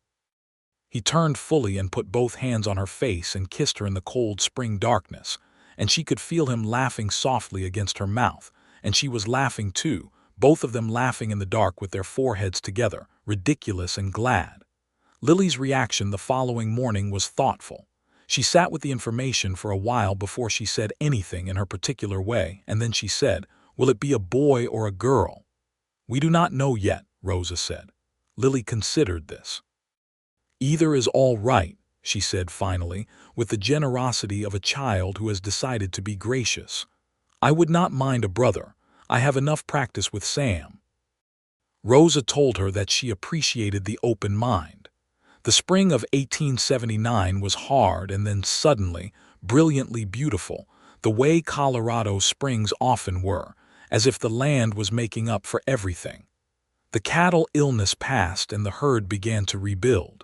He turned fully and put both hands on her face and kissed her in the cold spring darkness, and she could feel him laughing softly against her mouth, and she was laughing too, both of them laughing in the dark with their foreheads together, ridiculous and glad. Lily's reaction the following morning was thoughtful. She sat with the information for a while before she said anything in her particular way, and then she said, "Will it be a boy or a girl?" "We do not know yet," Rosa said. Lily considered this. "Either is all right," she said finally, with the generosity of a child who has decided to be gracious. "I would not mind a brother. I have enough practice with Sam." Rosa told her that she appreciated the open mind. The spring of 1879 was hard and then suddenly, brilliantly beautiful, the way Colorado springs often were, as if the land was making up for everything. The cattle illness passed and the herd began to rebuild.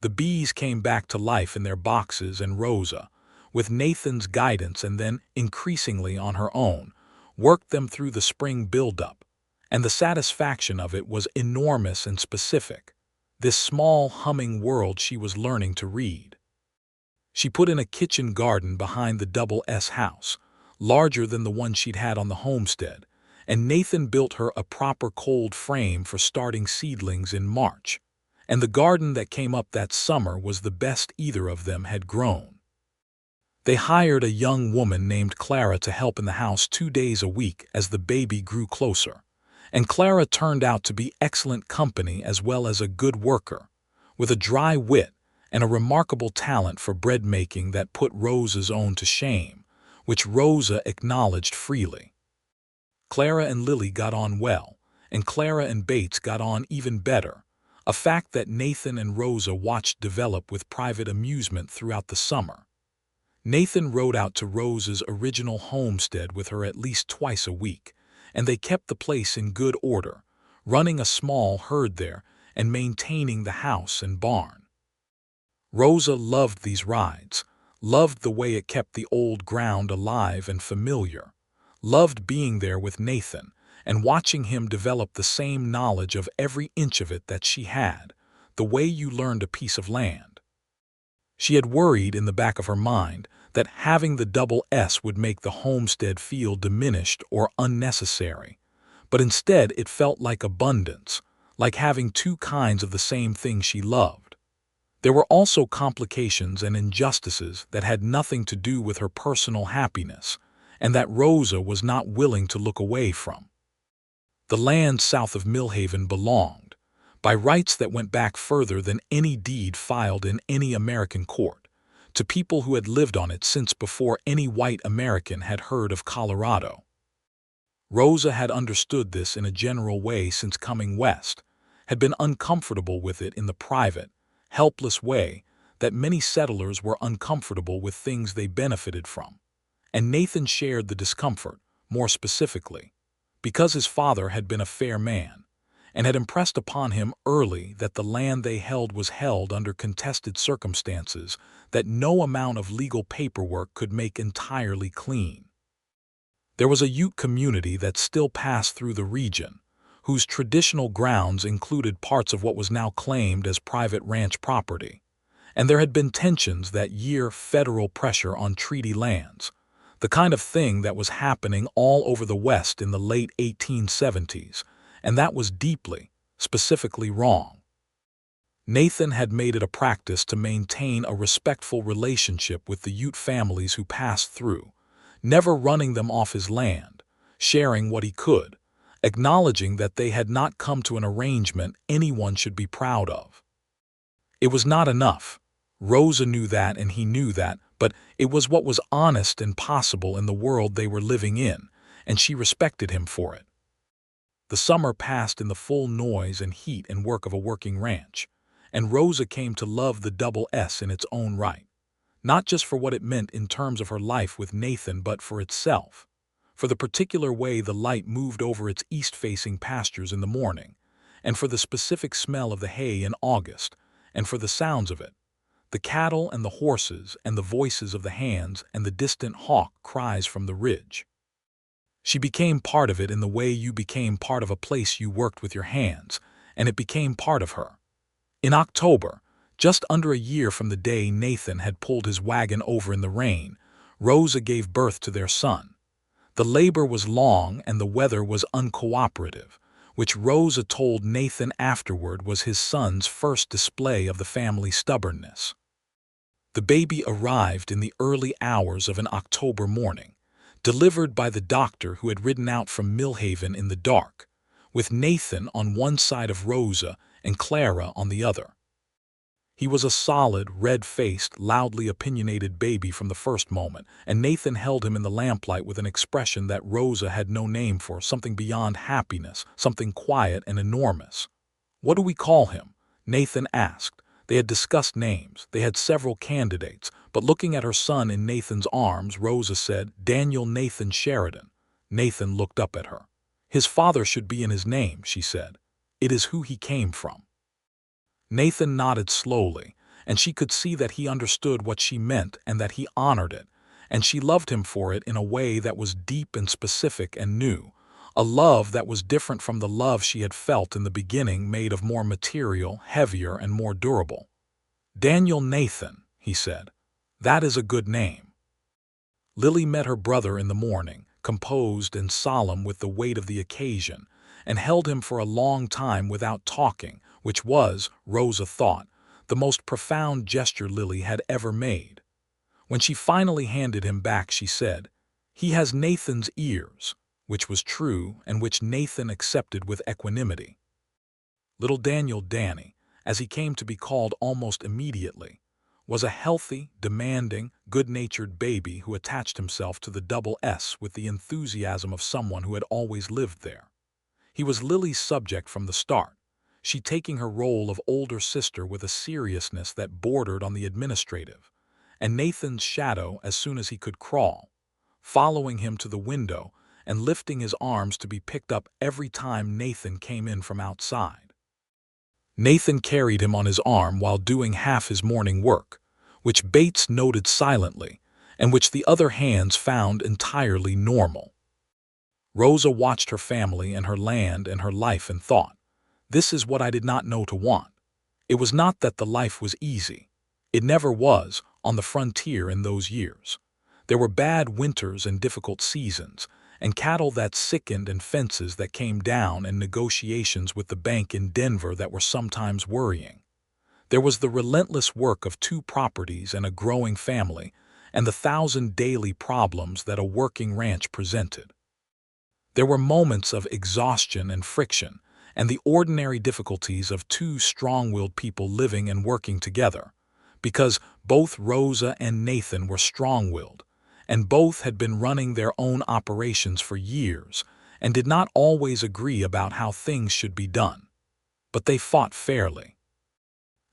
The bees came back to life in their boxes, and Rosa, with Nathan's guidance and then increasingly on her own, worked them through the spring buildup, and the satisfaction of it was enormous and specific. This small, humming world she was learning to read. She put in a kitchen garden behind the Double S house, larger than the one she'd had on the homestead, and Nathan built her a proper cold frame for starting seedlings in March. And the garden that came up that summer was the best either of them had grown. They hired a young woman named Clara to help in the house 2 days a week as the baby grew closer, and Clara turned out to be excellent company as well as a good worker, with a dry wit and a remarkable talent for bread making that put Rosa's own to shame, which Rosa acknowledged freely. Clara and Lily got on well, and Clara and Bates got on even better, a fact that Nathan and Rosa watched develop with private amusement throughout the summer. Nathan rode out to Rosa's original homestead with her at least twice a week, and they kept the place in good order, running a small herd there and maintaining the house and barn. Rosa loved these rides, loved the way it kept the old ground alive and familiar, loved being there with Nathan, and watching him develop the same knowledge of every inch of it that she had, the way you learned a piece of land. She had worried in the back of her mind that having the Double S would make the homestead feel diminished or unnecessary, but instead it felt like abundance, like having 2 kinds of the same thing she loved. There were also complications and injustices that had nothing to do with her personal happiness, and that Rosa was not willing to look away from. The land south of Millhaven belonged, by rights that went back further than any deed filed in any American court, to people who had lived on it since before any white American had heard of Colorado. Rosa had understood this in a general way since coming west, had been uncomfortable with it in the private, helpless way that many settlers were uncomfortable with things they benefited from, and Nathan shared the discomfort, more specifically, because his father had been a fair man, and had impressed upon him early that the land they held was held under contested circumstances that no amount of legal paperwork could make entirely clean. There was a Ute community that still passed through the region, whose traditional grounds included parts of what was now claimed as private ranch property, and there had been tensions that year federal pressure on treaty lands, the kind of thing that was happening all over the West in the late 1870s, and that was deeply, specifically wrong. Nathan had made it a practice to maintain a respectful relationship with the Ute families who passed through, never running them off his land, sharing what he could, acknowledging that they had not come to an arrangement anyone should be proud of. It was not enough. Rosa knew that and he knew that, but it was what was honest and possible in the world they were living in, and she respected him for it. The summer passed in the full noise and heat and work of a working ranch, and Rosa came to love the double S in its own right, not just for what it meant in terms of her life with Nathan, but for itself, for the particular way the light moved over its east-facing pastures in the morning, and for the specific smell of the hay in August, and for the sounds of it, the cattle and the horses and the voices of the hands and the distant hawk cries from the ridge. She became part of it in the way you became part of a place you worked with your hands, and it became part of her. In October, just under a year from the day Nathan had pulled his wagon over in the rain, Rosa gave birth to their son. The labor was long and the weather was uncooperative, which Rosa told Nathan afterward was his son's first display of the family stubbornness. The baby arrived in the early hours of an October morning, delivered by the doctor who had ridden out from Millhaven in the dark, with Nathan on one side of Rosa and Clara on the other. He was a solid, red-faced, loudly opinionated baby from the first moment, and Nathan held him in the lamplight with an expression that Rosa had no name for, something beyond happiness, something quiet and enormous. "What do we call him?" Nathan asked. They had discussed names. They had several candidates, but looking at her son in Nathan's arms, Rosa said, "Daniel Nathan Sheridan." Nathan looked up at her. "His father should be in his name," she said. "It is who he came from." Nathan nodded slowly, and she could see that he understood what she meant and that he honored it, and she loved him for it in a way that was deep and specific and new, a love that was different from the love she had felt in the beginning, made of more material, heavier, and more durable. "Daniel Nathan," he said. "That is a good name." Lily met her brother in the morning, composed and solemn with the weight of the occasion, and held him for a long time without talking, which was, Rosa thought, the most profound gesture Lily had ever made. When she finally handed him back, she said, "He has Nathan's ears," which was true and which Nathan accepted with equanimity. Little Daniel, Danny, as he came to be called almost immediately, was a healthy, demanding, good-natured baby who attached himself to the double S with the enthusiasm of someone who had always lived there. He was Lily's subject from the start, she taking her role of older sister with a seriousness that bordered on the administrative, and Nathan's shadow as soon as he could crawl, following him to the window and lifting his arms to be picked up every time Nathan came in from outside. Nathan carried him on his arm while doing half his morning work, which Bates noted silently, and which the other hands found entirely normal. Rosa watched her family and her land and her life and thought, "This is what I did not know to want." It was not that the life was easy. It never was, on the frontier in those years. There were bad winters and difficult seasons, and cattle that sickened and fences that came down and negotiations with the bank in Denver that were sometimes worrying. There was the relentless work of 2 properties and a growing family, and the 1,000 daily problems that a working ranch presented. There were moments of exhaustion and friction, and the ordinary difficulties of 2 strong-willed people living and working together, because both Rosa and Nathan were strong-willed, and both had been running their own operations for years and did not always agree about how things should be done. But they fought fairly.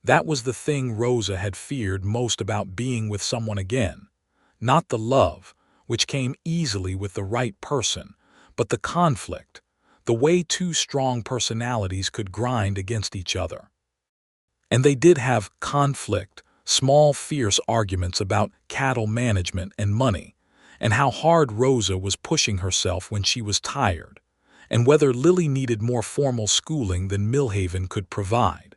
That was the thing Rosa had feared most about being with someone again, not the love, which came easily with the right person, but the conflict, the way two strong personalities could grind against each other. And they did have conflict, small fierce arguments about cattle management and money, and how hard Rosa was pushing herself when she was tired, and whether Lily needed more formal schooling than Millhaven could provide.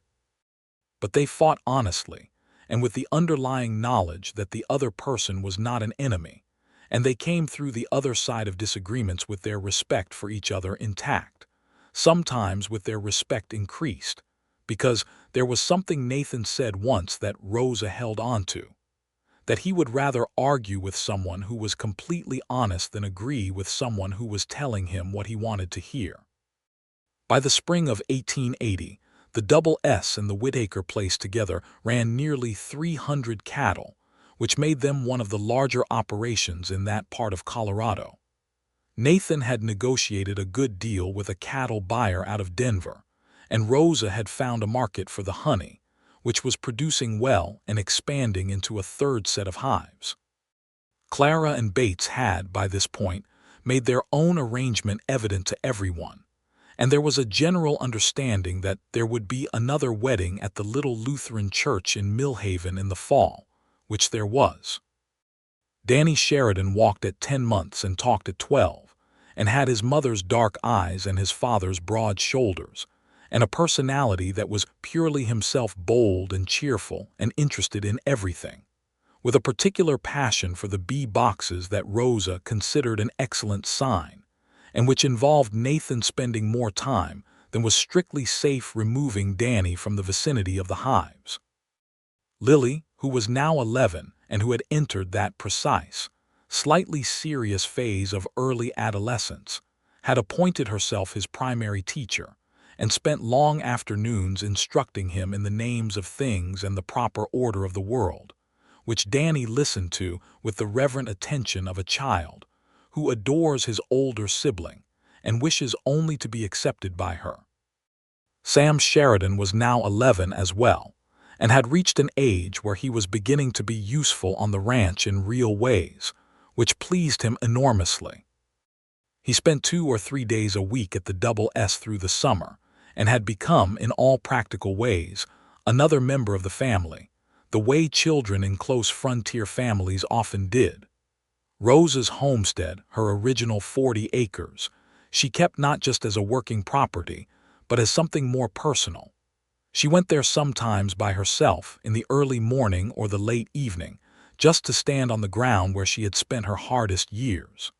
But they fought honestly, and with the underlying knowledge that the other person was not an enemy, and they came through the other side of disagreements with their respect for each other intact, sometimes with their respect increased, because there was something Nathan said once that Rosa held on to, that he would rather argue with someone who was completely honest than agree with someone who was telling him what he wanted to hear. By the spring of 1880, the Double S and the Whitaker place together ran nearly 300 cattle, which made them one of the larger operations in that part of Colorado. Nathan had negotiated a good deal with a cattle buyer out of Denver, and Rosa had found a market for the honey, which was producing well and expanding into a third set of hives. Clara and Bates had, by this point, made their own arrangement evident to everyone, and there was a general understanding that there would be another wedding at the little Lutheran church in Millhaven in the fall, which there was. Danny Sheridan walked at 10 months and talked at 12, and had his mother's dark eyes and his father's broad shoulders, and a personality that was purely himself, bold and cheerful and interested in everything, with a particular passion for the bee boxes that Rosa considered an excellent sign, and which involved Nathan spending more time than was strictly safe removing Danny from the vicinity of the hives. Lily, who was now 11 and who had entered that precise, slightly serious phase of early adolescence, had appointed herself his primary teacher, and spent long afternoons instructing him in the names of things and the proper order of the world, which Danny listened to with the reverent attention of a child who adores his older sibling and wishes only to be accepted by her. Sam Sheridan was now 11 as well, and had reached an age where he was beginning to be useful on the ranch in real ways, which pleased him enormously. He spent 2 or 3 days a week at the Double S through the summer, and had become, in all practical ways, another member of the family, the way children in close frontier families often did. Rosa's homestead, her original 40 acres, she kept not just as a working property, but as something more personal. She went there sometimes by herself in the early morning or the late evening, just to stand on the ground where she had spent her hardest years.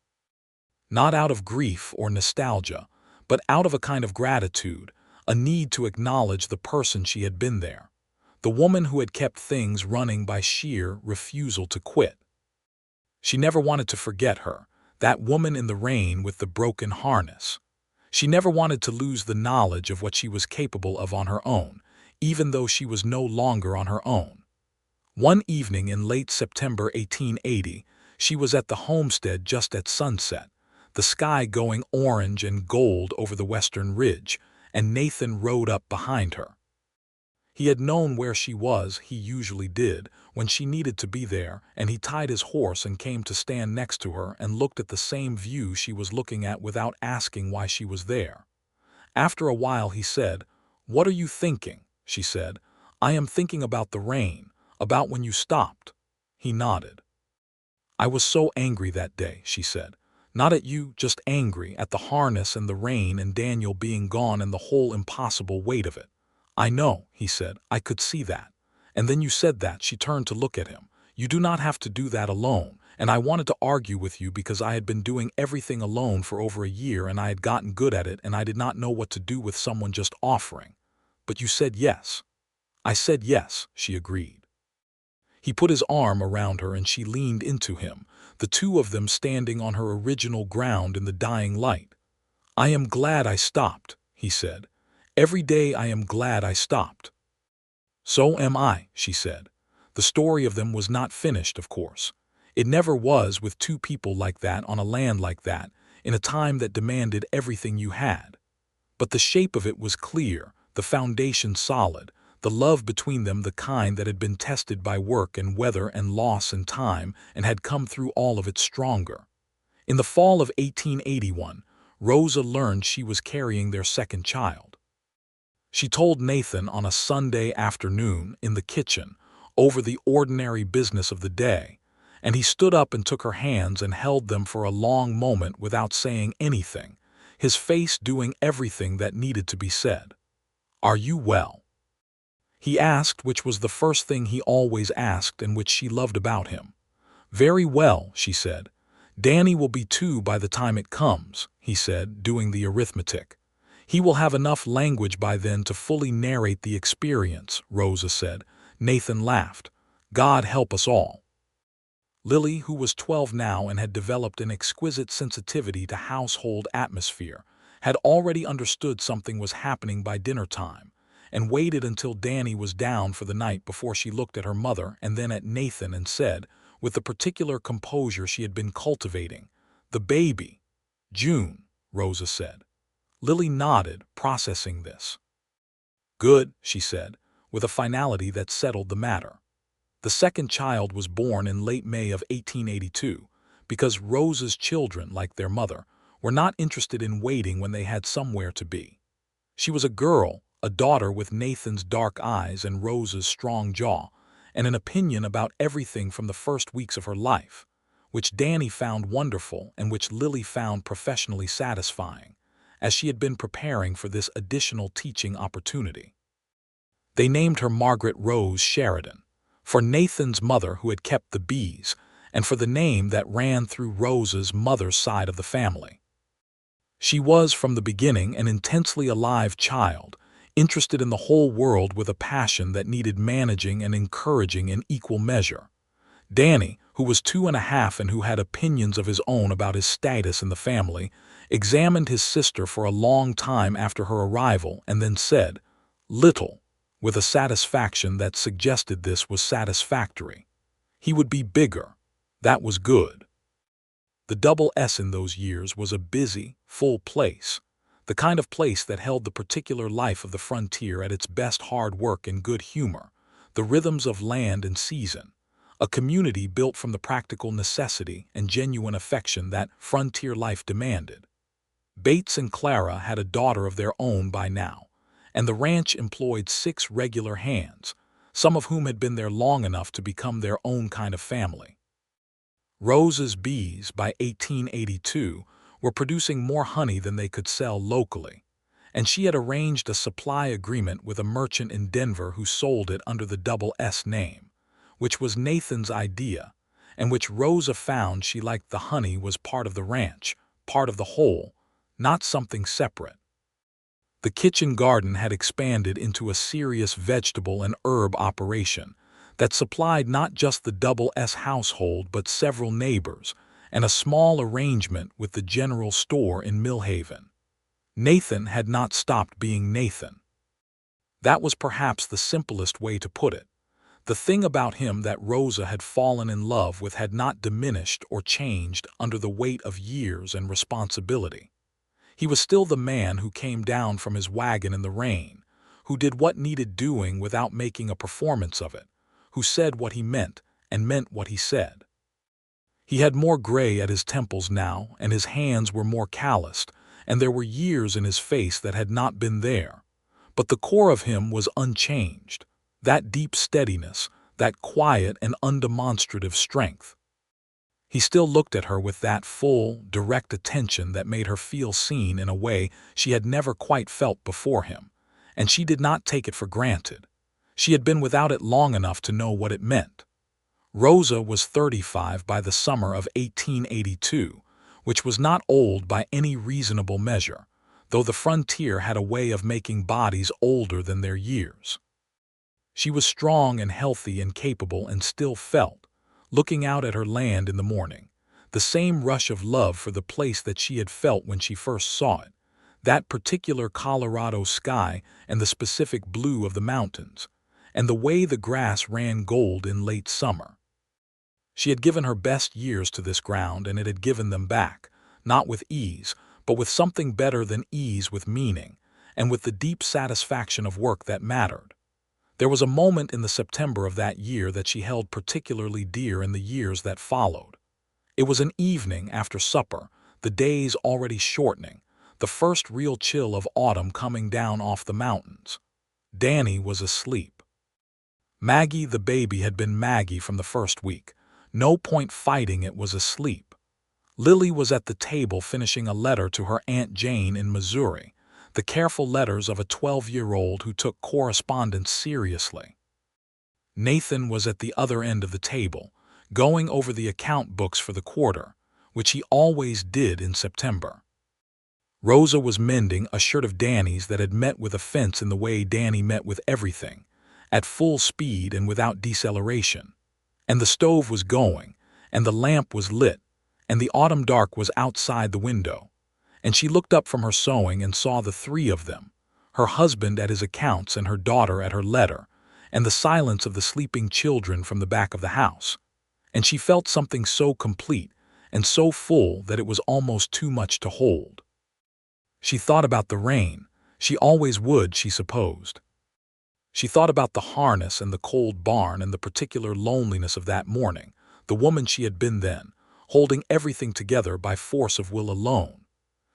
Not out of grief or nostalgia, but out of a kind of gratitude, a need to acknowledge the person she had been there, the woman who had kept things running by sheer refusal to quit. She never wanted to forget her, that woman in the rain with the broken harness. She never wanted to lose the knowledge of what she was capable of on her own, even though she was no longer on her own. One evening in late September 1880, she was at the homestead just at sunset, the sky going orange and gold over the western ridge, and Nathan rode up behind her. He had known where she was, he usually did, when she needed to be there, and he tied his horse and came to stand next to her and looked at the same view she was looking at without asking why she was there. After a while he said, "What are you thinking?" she said. "I am thinking about the rain, about when you stopped." He nodded. "I was so angry that day," she said. "Not at you, just angry at the harness and the rain and Daniel being gone and the whole impossible weight of it." "I know," he said. "I could see that. And then you said that." She turned to look at him. "You do not have to do that alone, and I wanted to argue with you because I had been doing everything alone for over a year and I had gotten good at it and I did not know what to do with someone just offering. But you said yes." "I said yes," she agreed. He put his arm around her and she leaned into him, the two of them standing on her original ground in the dying light. "I am glad I stopped," he said. "Every day I am glad I stopped." "So am I," she said. The story of them was not finished, of course. It never was with two people like that on a land like that, in a time that demanded everything you had. But the shape of it was clear, the foundation solid, the love between them the kind that had been tested by work and weather and loss and time and had come through all of it stronger. In the fall of 1881, Rosa learned she was carrying their second child. She told Nathan on a Sunday afternoon in the kitchen over the ordinary business of the day, and he stood up and took her hands and held them for a long moment without saying anything, his face doing everything that needed to be said. "Are you well?" he asked, which was the first thing he always asked and which she loved about him. "Very well," she said. "Danny will be 2 by the time it comes," he said, doing the arithmetic. "He will have enough language by then to fully narrate the experience," Rosa said. Nathan laughed. "God help us all." Lily, who was 12 now and had developed an exquisite sensitivity to household atmosphere, had already understood something was happening by dinner time, and waited until Danny was down for the night before she looked at her mother and then at Nathan and said, with the particular composure she had been cultivating, "The baby." "June," Rosa said. Lily nodded, processing this. "Good," she said, with a finality that settled the matter. The second child was born in late May of 1882, because Rosa's children, like their mother, were not interested in waiting when they had somewhere to be. She was a girl, a daughter with Nathan's dark eyes and Rosa's strong jaw, and an opinion about everything from the first weeks of her life, which Danny found wonderful and which Lily found professionally satisfying, as she had been preparing for this additional teaching opportunity. They named her Margaret Rose Sheridan, for Nathan's mother who had kept the bees, and for the name that ran through Rosa's mother's side of the family. She was, from the beginning, an intensely alive child, interested in the whole world with a passion that needed managing and encouraging in equal measure. Danny, who was 2.5 and who had opinions of his own about his status in the family, examined his sister for a long time after her arrival and then said, "Little," with a satisfaction that suggested this was satisfactory. He would be bigger. That was good. The double S in those years was a busy, full place, the kind of place that held the particular life of the frontier at its best: hard work and good humor, the rhythms of land and season, a community built from the practical necessity and genuine affection that frontier life demanded. Bates and Clara had a daughter of their own by now, and the ranch employed 6 regular hands, some of whom had been there long enough to become their own kind of family. Rosa's bees, by 1882, were producing more honey than they could sell locally, and she had arranged a supply agreement with a merchant in Denver who sold it under the double S name, which was Nathan's idea, and which Rosa found she liked. The honey was part of the ranch, part of the whole, not something separate. The kitchen garden had expanded into a serious vegetable and herb operation that supplied not just the double S household but several neighbors, and a small arrangement with the general store in Millhaven. Nathan had not stopped being Nathan. That was perhaps the simplest way to put it. The thing about him that Rosa had fallen in love with had not diminished or changed under the weight of years and responsibility. He was still the man who came down from his wagon in the rain, who did what needed doing without making a performance of it, who said what he meant and meant what he said. He had more gray at his temples now, and his hands were more calloused, and there were years in his face that had not been there. But the core of him was unchanged, that deep steadiness, that quiet and undemonstrative strength. He still looked at her with that full, direct attention that made her feel seen in a way she had never quite felt before him, and she did not take it for granted. She had been without it long enough to know what it meant. Rosa was 35 by the summer of 1882, which was not old by any reasonable measure, though the frontier had a way of making bodies older than their years. She was strong and healthy and capable, and still felt, looking out at her land in the morning, the same rush of love for the place that she had felt when she first saw it, that particular Colorado sky and the specific blue of the mountains, and the way the grass ran gold in late summer. She had given her best years to this ground, and it had given them back, not with ease, but with something better than ease, with meaning, and with the deep satisfaction of work that mattered. There was a moment in the September of that year that she held particularly dear in the years that followed. It was an evening after supper, the days already shortening, the first real chill of autumn coming down off the mountains. Danny was asleep. Maggie the baby had been Maggie from the first week. No point fighting it, was asleep. Lily was at the table finishing a letter to her Aunt Jane in Missouri, the careful letters of a 12-year-old who took correspondence seriously. Nathan was at the other end of the table, going over the account books for the quarter, which he always did in September. Rosa was mending a shirt of Danny's that had met with offense in the way Danny met with everything, at full speed and without deceleration. And the stove was going, and the lamp was lit, and the autumn dark was outside the window. And she looked up from her sewing and saw the three of them, her husband at his accounts and her daughter at her letter, and the silence of the sleeping children from the back of the house. And she felt something so complete and so full that it was almost too much to hold. She thought about the rain. She always would, she supposed. She thought about the harness and the cold barn and the particular loneliness of that morning, the woman she had been then, holding everything together by force of will alone.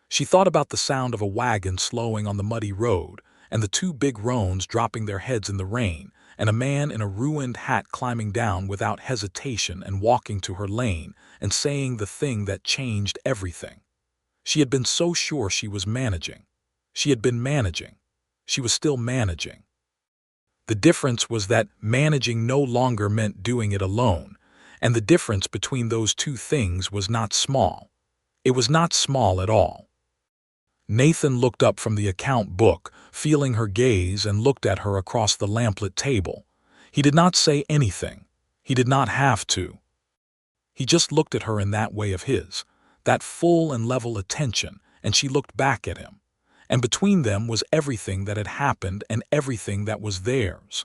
She thought about the sound of a wagon slowing on the muddy road, and the two big roans dropping their heads in the rain, and a man in a ruined hat climbing down without hesitation and walking to her lane and saying the thing that changed everything. She had been so sure she was managing. She had been managing. She was still managing. The difference was that managing no longer meant doing it alone, and the difference between those two things was not small. It was not small at all. Nathan looked up from the account book, feeling her gaze, and looked at her across the lamplit table. He did not say anything. He did not have to. He just looked at her in that way of his, that full and level attention, and she looked back at him. And between them was everything that had happened and everything that was theirs.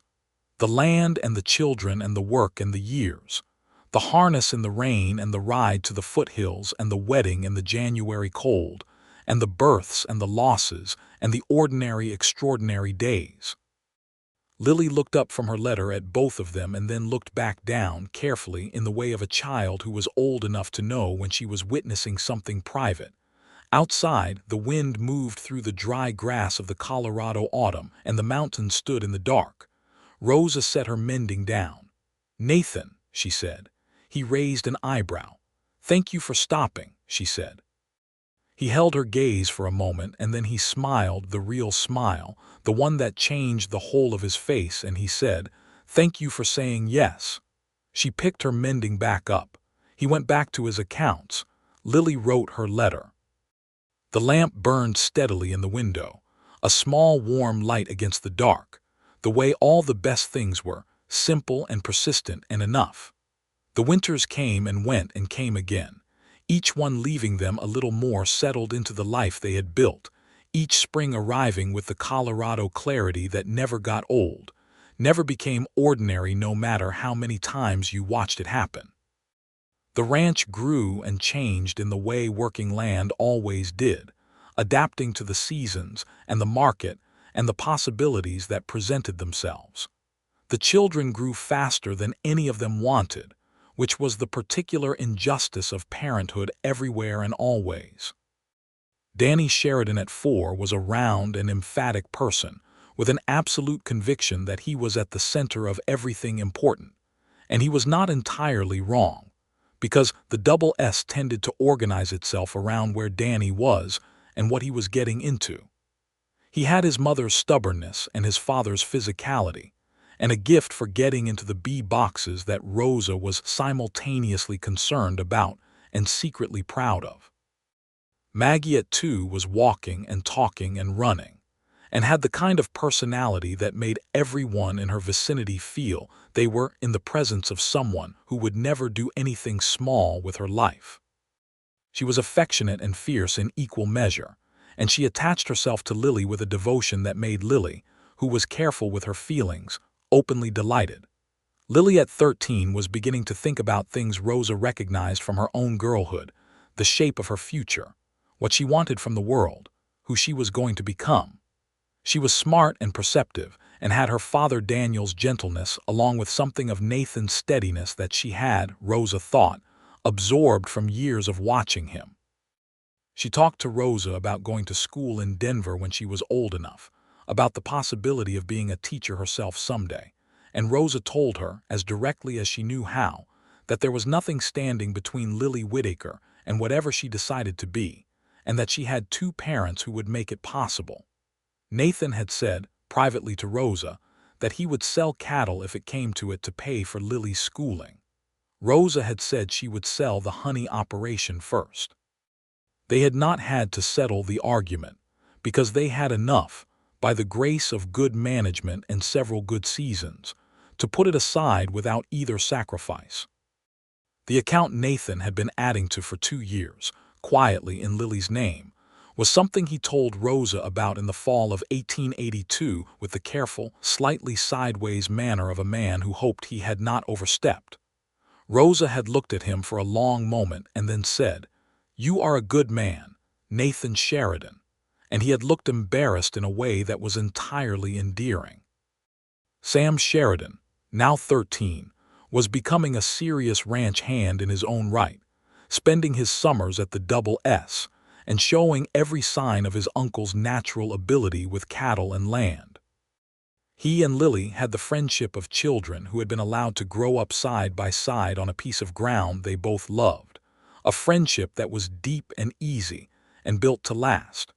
The land and the children and the work and the years. The harness in the rain and the ride to the foothills and the wedding in the January cold, and the births and the losses and the ordinary extraordinary days. Lily looked up from her letter at both of them and then looked back down carefully in the way of a child who was old enough to know when she was witnessing something private. Outside, the wind moved through the dry grass of the Colorado autumn, and the mountains stood in the dark. Rosa set her mending down. "Nathan," she said. He raised an eyebrow. "Thank you for stopping," she said. He held her gaze for a moment, and then he smiled, the real smile, the one that changed the whole of his face, and he said, "Thank you for saying yes." She picked her mending back up. He went back to his accounts. Lily wrote her letter. The lamp burned steadily in the window, a small warm light against the dark, the way all the best things were, simple and persistent and enough. The winters came and went and came again, each one leaving them a little more settled into the life they had built, each spring arriving with the Colorado clarity that never got old, never became ordinary no matter how many times you watched it happen. The ranch grew and changed in the way working land always did, adapting to the seasons and the market and the possibilities that presented themselves. The children grew faster than any of them wanted, which was the particular injustice of parenthood everywhere and always. Danny Sheridan at 4 was a round and emphatic person, with an absolute conviction that he was at the center of everything important, and he was not entirely wrong, because the double S tended to organize itself around where Danny was and what he was getting into. He had his mother's stubbornness and his father's physicality, and a gift for getting into the B boxes that Rosa was simultaneously concerned about and secretly proud of. Maggie at 2 was walking and talking and running, and had the kind of personality that made everyone in her vicinity feel they were in the presence of someone who would never do anything small with her life. She was affectionate and fierce in equal measure, and she attached herself to Lily with a devotion that made Lily, who was careful with her feelings, openly delighted. Lily at 13 was beginning to think about things Rosa recognized from her own girlhood, the shape of her future, what she wanted from the world, who she was going to become. She was smart and perceptive, and had her father Daniel's gentleness along with something of Nathan's steadiness that she had, Rosa thought, absorbed from years of watching him. She talked to Rosa about going to school in Denver when she was old enough, about the possibility of being a teacher herself someday, and Rosa told her, as directly as she knew how, that there was nothing standing between Lily Whitaker and whatever she decided to be, and that she had two parents who would make it possible. Nathan had said, privately to Rosa, that he would sell cattle if it came to it to pay for Lily's schooling. Rosa had said she would sell the honey operation first. They had not had to settle the argument, because they had enough, by the grace of good management and several good seasons, to put it aside without either sacrifice. The account Nathan had been adding to for 2 years, quietly in Lily's name, was something he told Rosa about in the fall of 1882 with the careful, slightly sideways manner of a man who hoped he had not overstepped. Rosa had looked at him for a long moment and then said, "You are a good man, Nathan Sheridan," and he had looked embarrassed in a way that was entirely endearing. Sam Sheridan, now 13, was becoming a serious ranch hand in his own right, spending his summers at the Double S, and showing every sign of his uncle's natural ability with cattle and land. He and Lily had the friendship of children who had been allowed to grow up side by side on a piece of ground they both loved, a friendship that was deep and easy and built to last.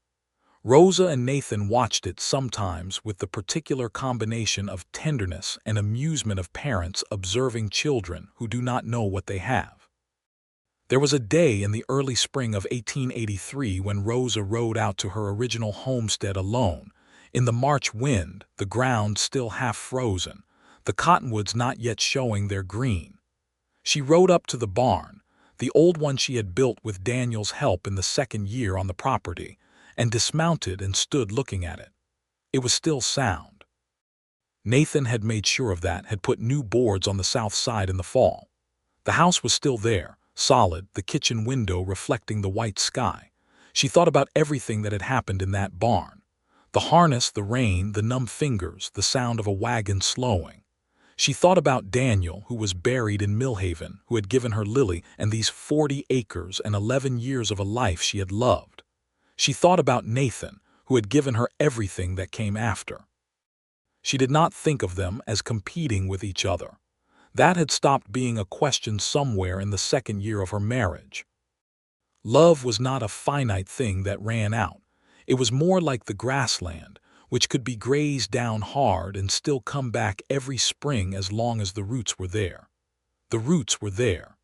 Rosa and Nathan watched it sometimes with the particular combination of tenderness and amusement of parents observing children who do not know what they have. There was a day in the early spring of 1883 when Rosa rode out to her original homestead alone, in the March wind, the ground still half frozen, the cottonwoods not yet showing their green. She rode up to the barn, the old one she had built with Daniel's help in the second year on the property, and dismounted and stood looking at it. It was still sound. Nathan had made sure of that, had put new boards on the south side in the fall. The house was still there, solid, the kitchen window reflecting the white sky. She thought about everything that had happened in that barn. The harness, the rain, the numb fingers, the sound of a wagon slowing. She thought about Daniel, who was buried in Millhaven, who had given her Lily and these 40 acres and 11 years of a life she had loved. She thought about Nathan, who had given her everything that came after. She did not think of them as competing with each other. That had stopped being a question somewhere in the second year of her marriage. Love was not a finite thing that ran out. It was more like the grassland, which could be grazed down hard and still come back every spring as long as the roots were there. The roots were there.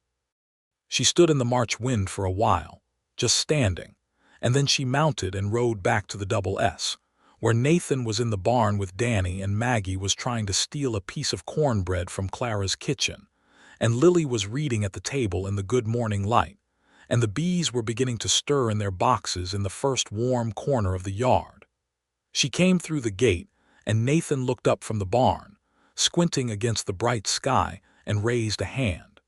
She stood in the March wind for a while, just standing, and then she mounted and rode back to the Double S, where Nathan was in the barn with Danny and Maggie was trying to steal a piece of cornbread from Clara's kitchen, and Lily was reading at the table in the good morning light, and the bees were beginning to stir in their boxes in the first warm corner of the yard. She came through the gate, and Nathan looked up from the barn, squinting against the bright sky, and raised a hand.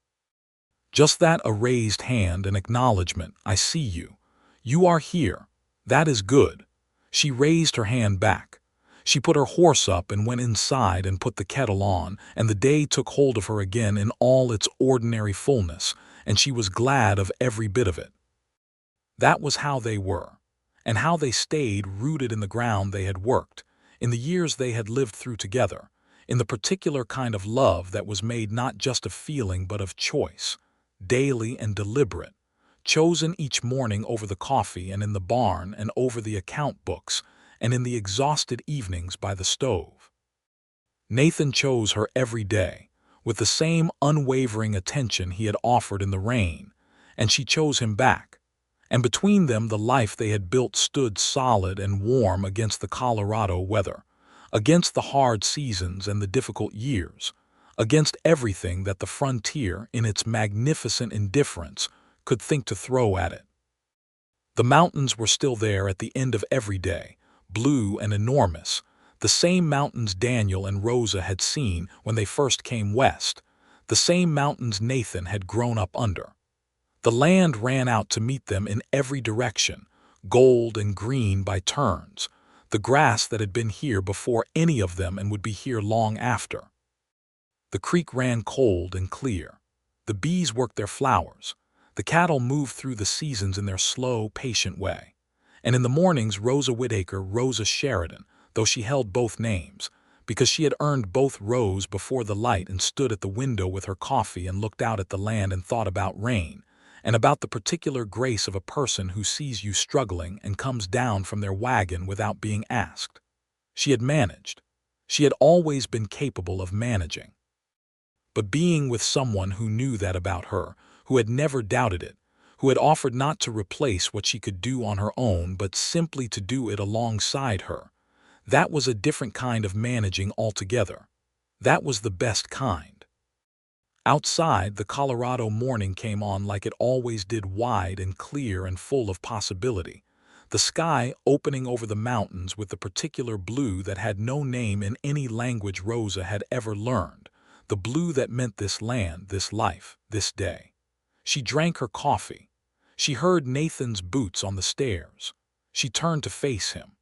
Just that, a raised hand, an acknowledgement. "I see you. You are here. That is good." She raised her hand back. She put her horse up and went inside and put the kettle on, and the day took hold of her again in all its ordinary fullness, and she was glad of every bit of it. That was how they were, and how they stayed rooted in the ground they had worked, in the years they had lived through together, in the particular kind of love that was made not just of feeling but of choice, daily and deliberate, chosen each morning over the coffee and in the barn and over the account books and in the exhausted evenings by the stove. Nathan chose her every day, with the same unwavering attention he had offered in the rain, and she chose him back, and between them the life they had built stood solid and warm against the Colorado weather, against the hard seasons and the difficult years, against everything that the frontier, in its magnificent indifference, could think to throw at it. The mountains were still there at the end of every day, blue and enormous, the same mountains Daniel and Rosa had seen when they first came west, the same mountains Nathan had grown up under. The land ran out to meet them in every direction, gold and green by turns, the grass that had been here before any of them and would be here long after. The creek ran cold and clear. The bees worked their flowers. The cattle moved through the seasons in their slow, patient way. And in the mornings, Rosa Whitaker, Rosa Sheridan, though she held both names, because she had earned both rose before the light and stood at the window with her coffee and looked out at the land and thought about rain, and about the particular grace of a person who sees you struggling and comes down from their wagon without being asked. She had managed. She had always been capable of managing. But being with someone who knew that about her, who had never doubted it, who had offered not to replace what she could do on her own but simply to do it alongside her, that was a different kind of managing altogether. That was the best kind. Outside, the Colorado morning came on like it always did, wide and clear and full of possibility, the sky opening over the mountains with the particular blue that had no name in any language Rosa had ever learned, the blue that meant this land, this life, this day. She drank her coffee. She heard Nathan's boots on the stairs. She turned to face him.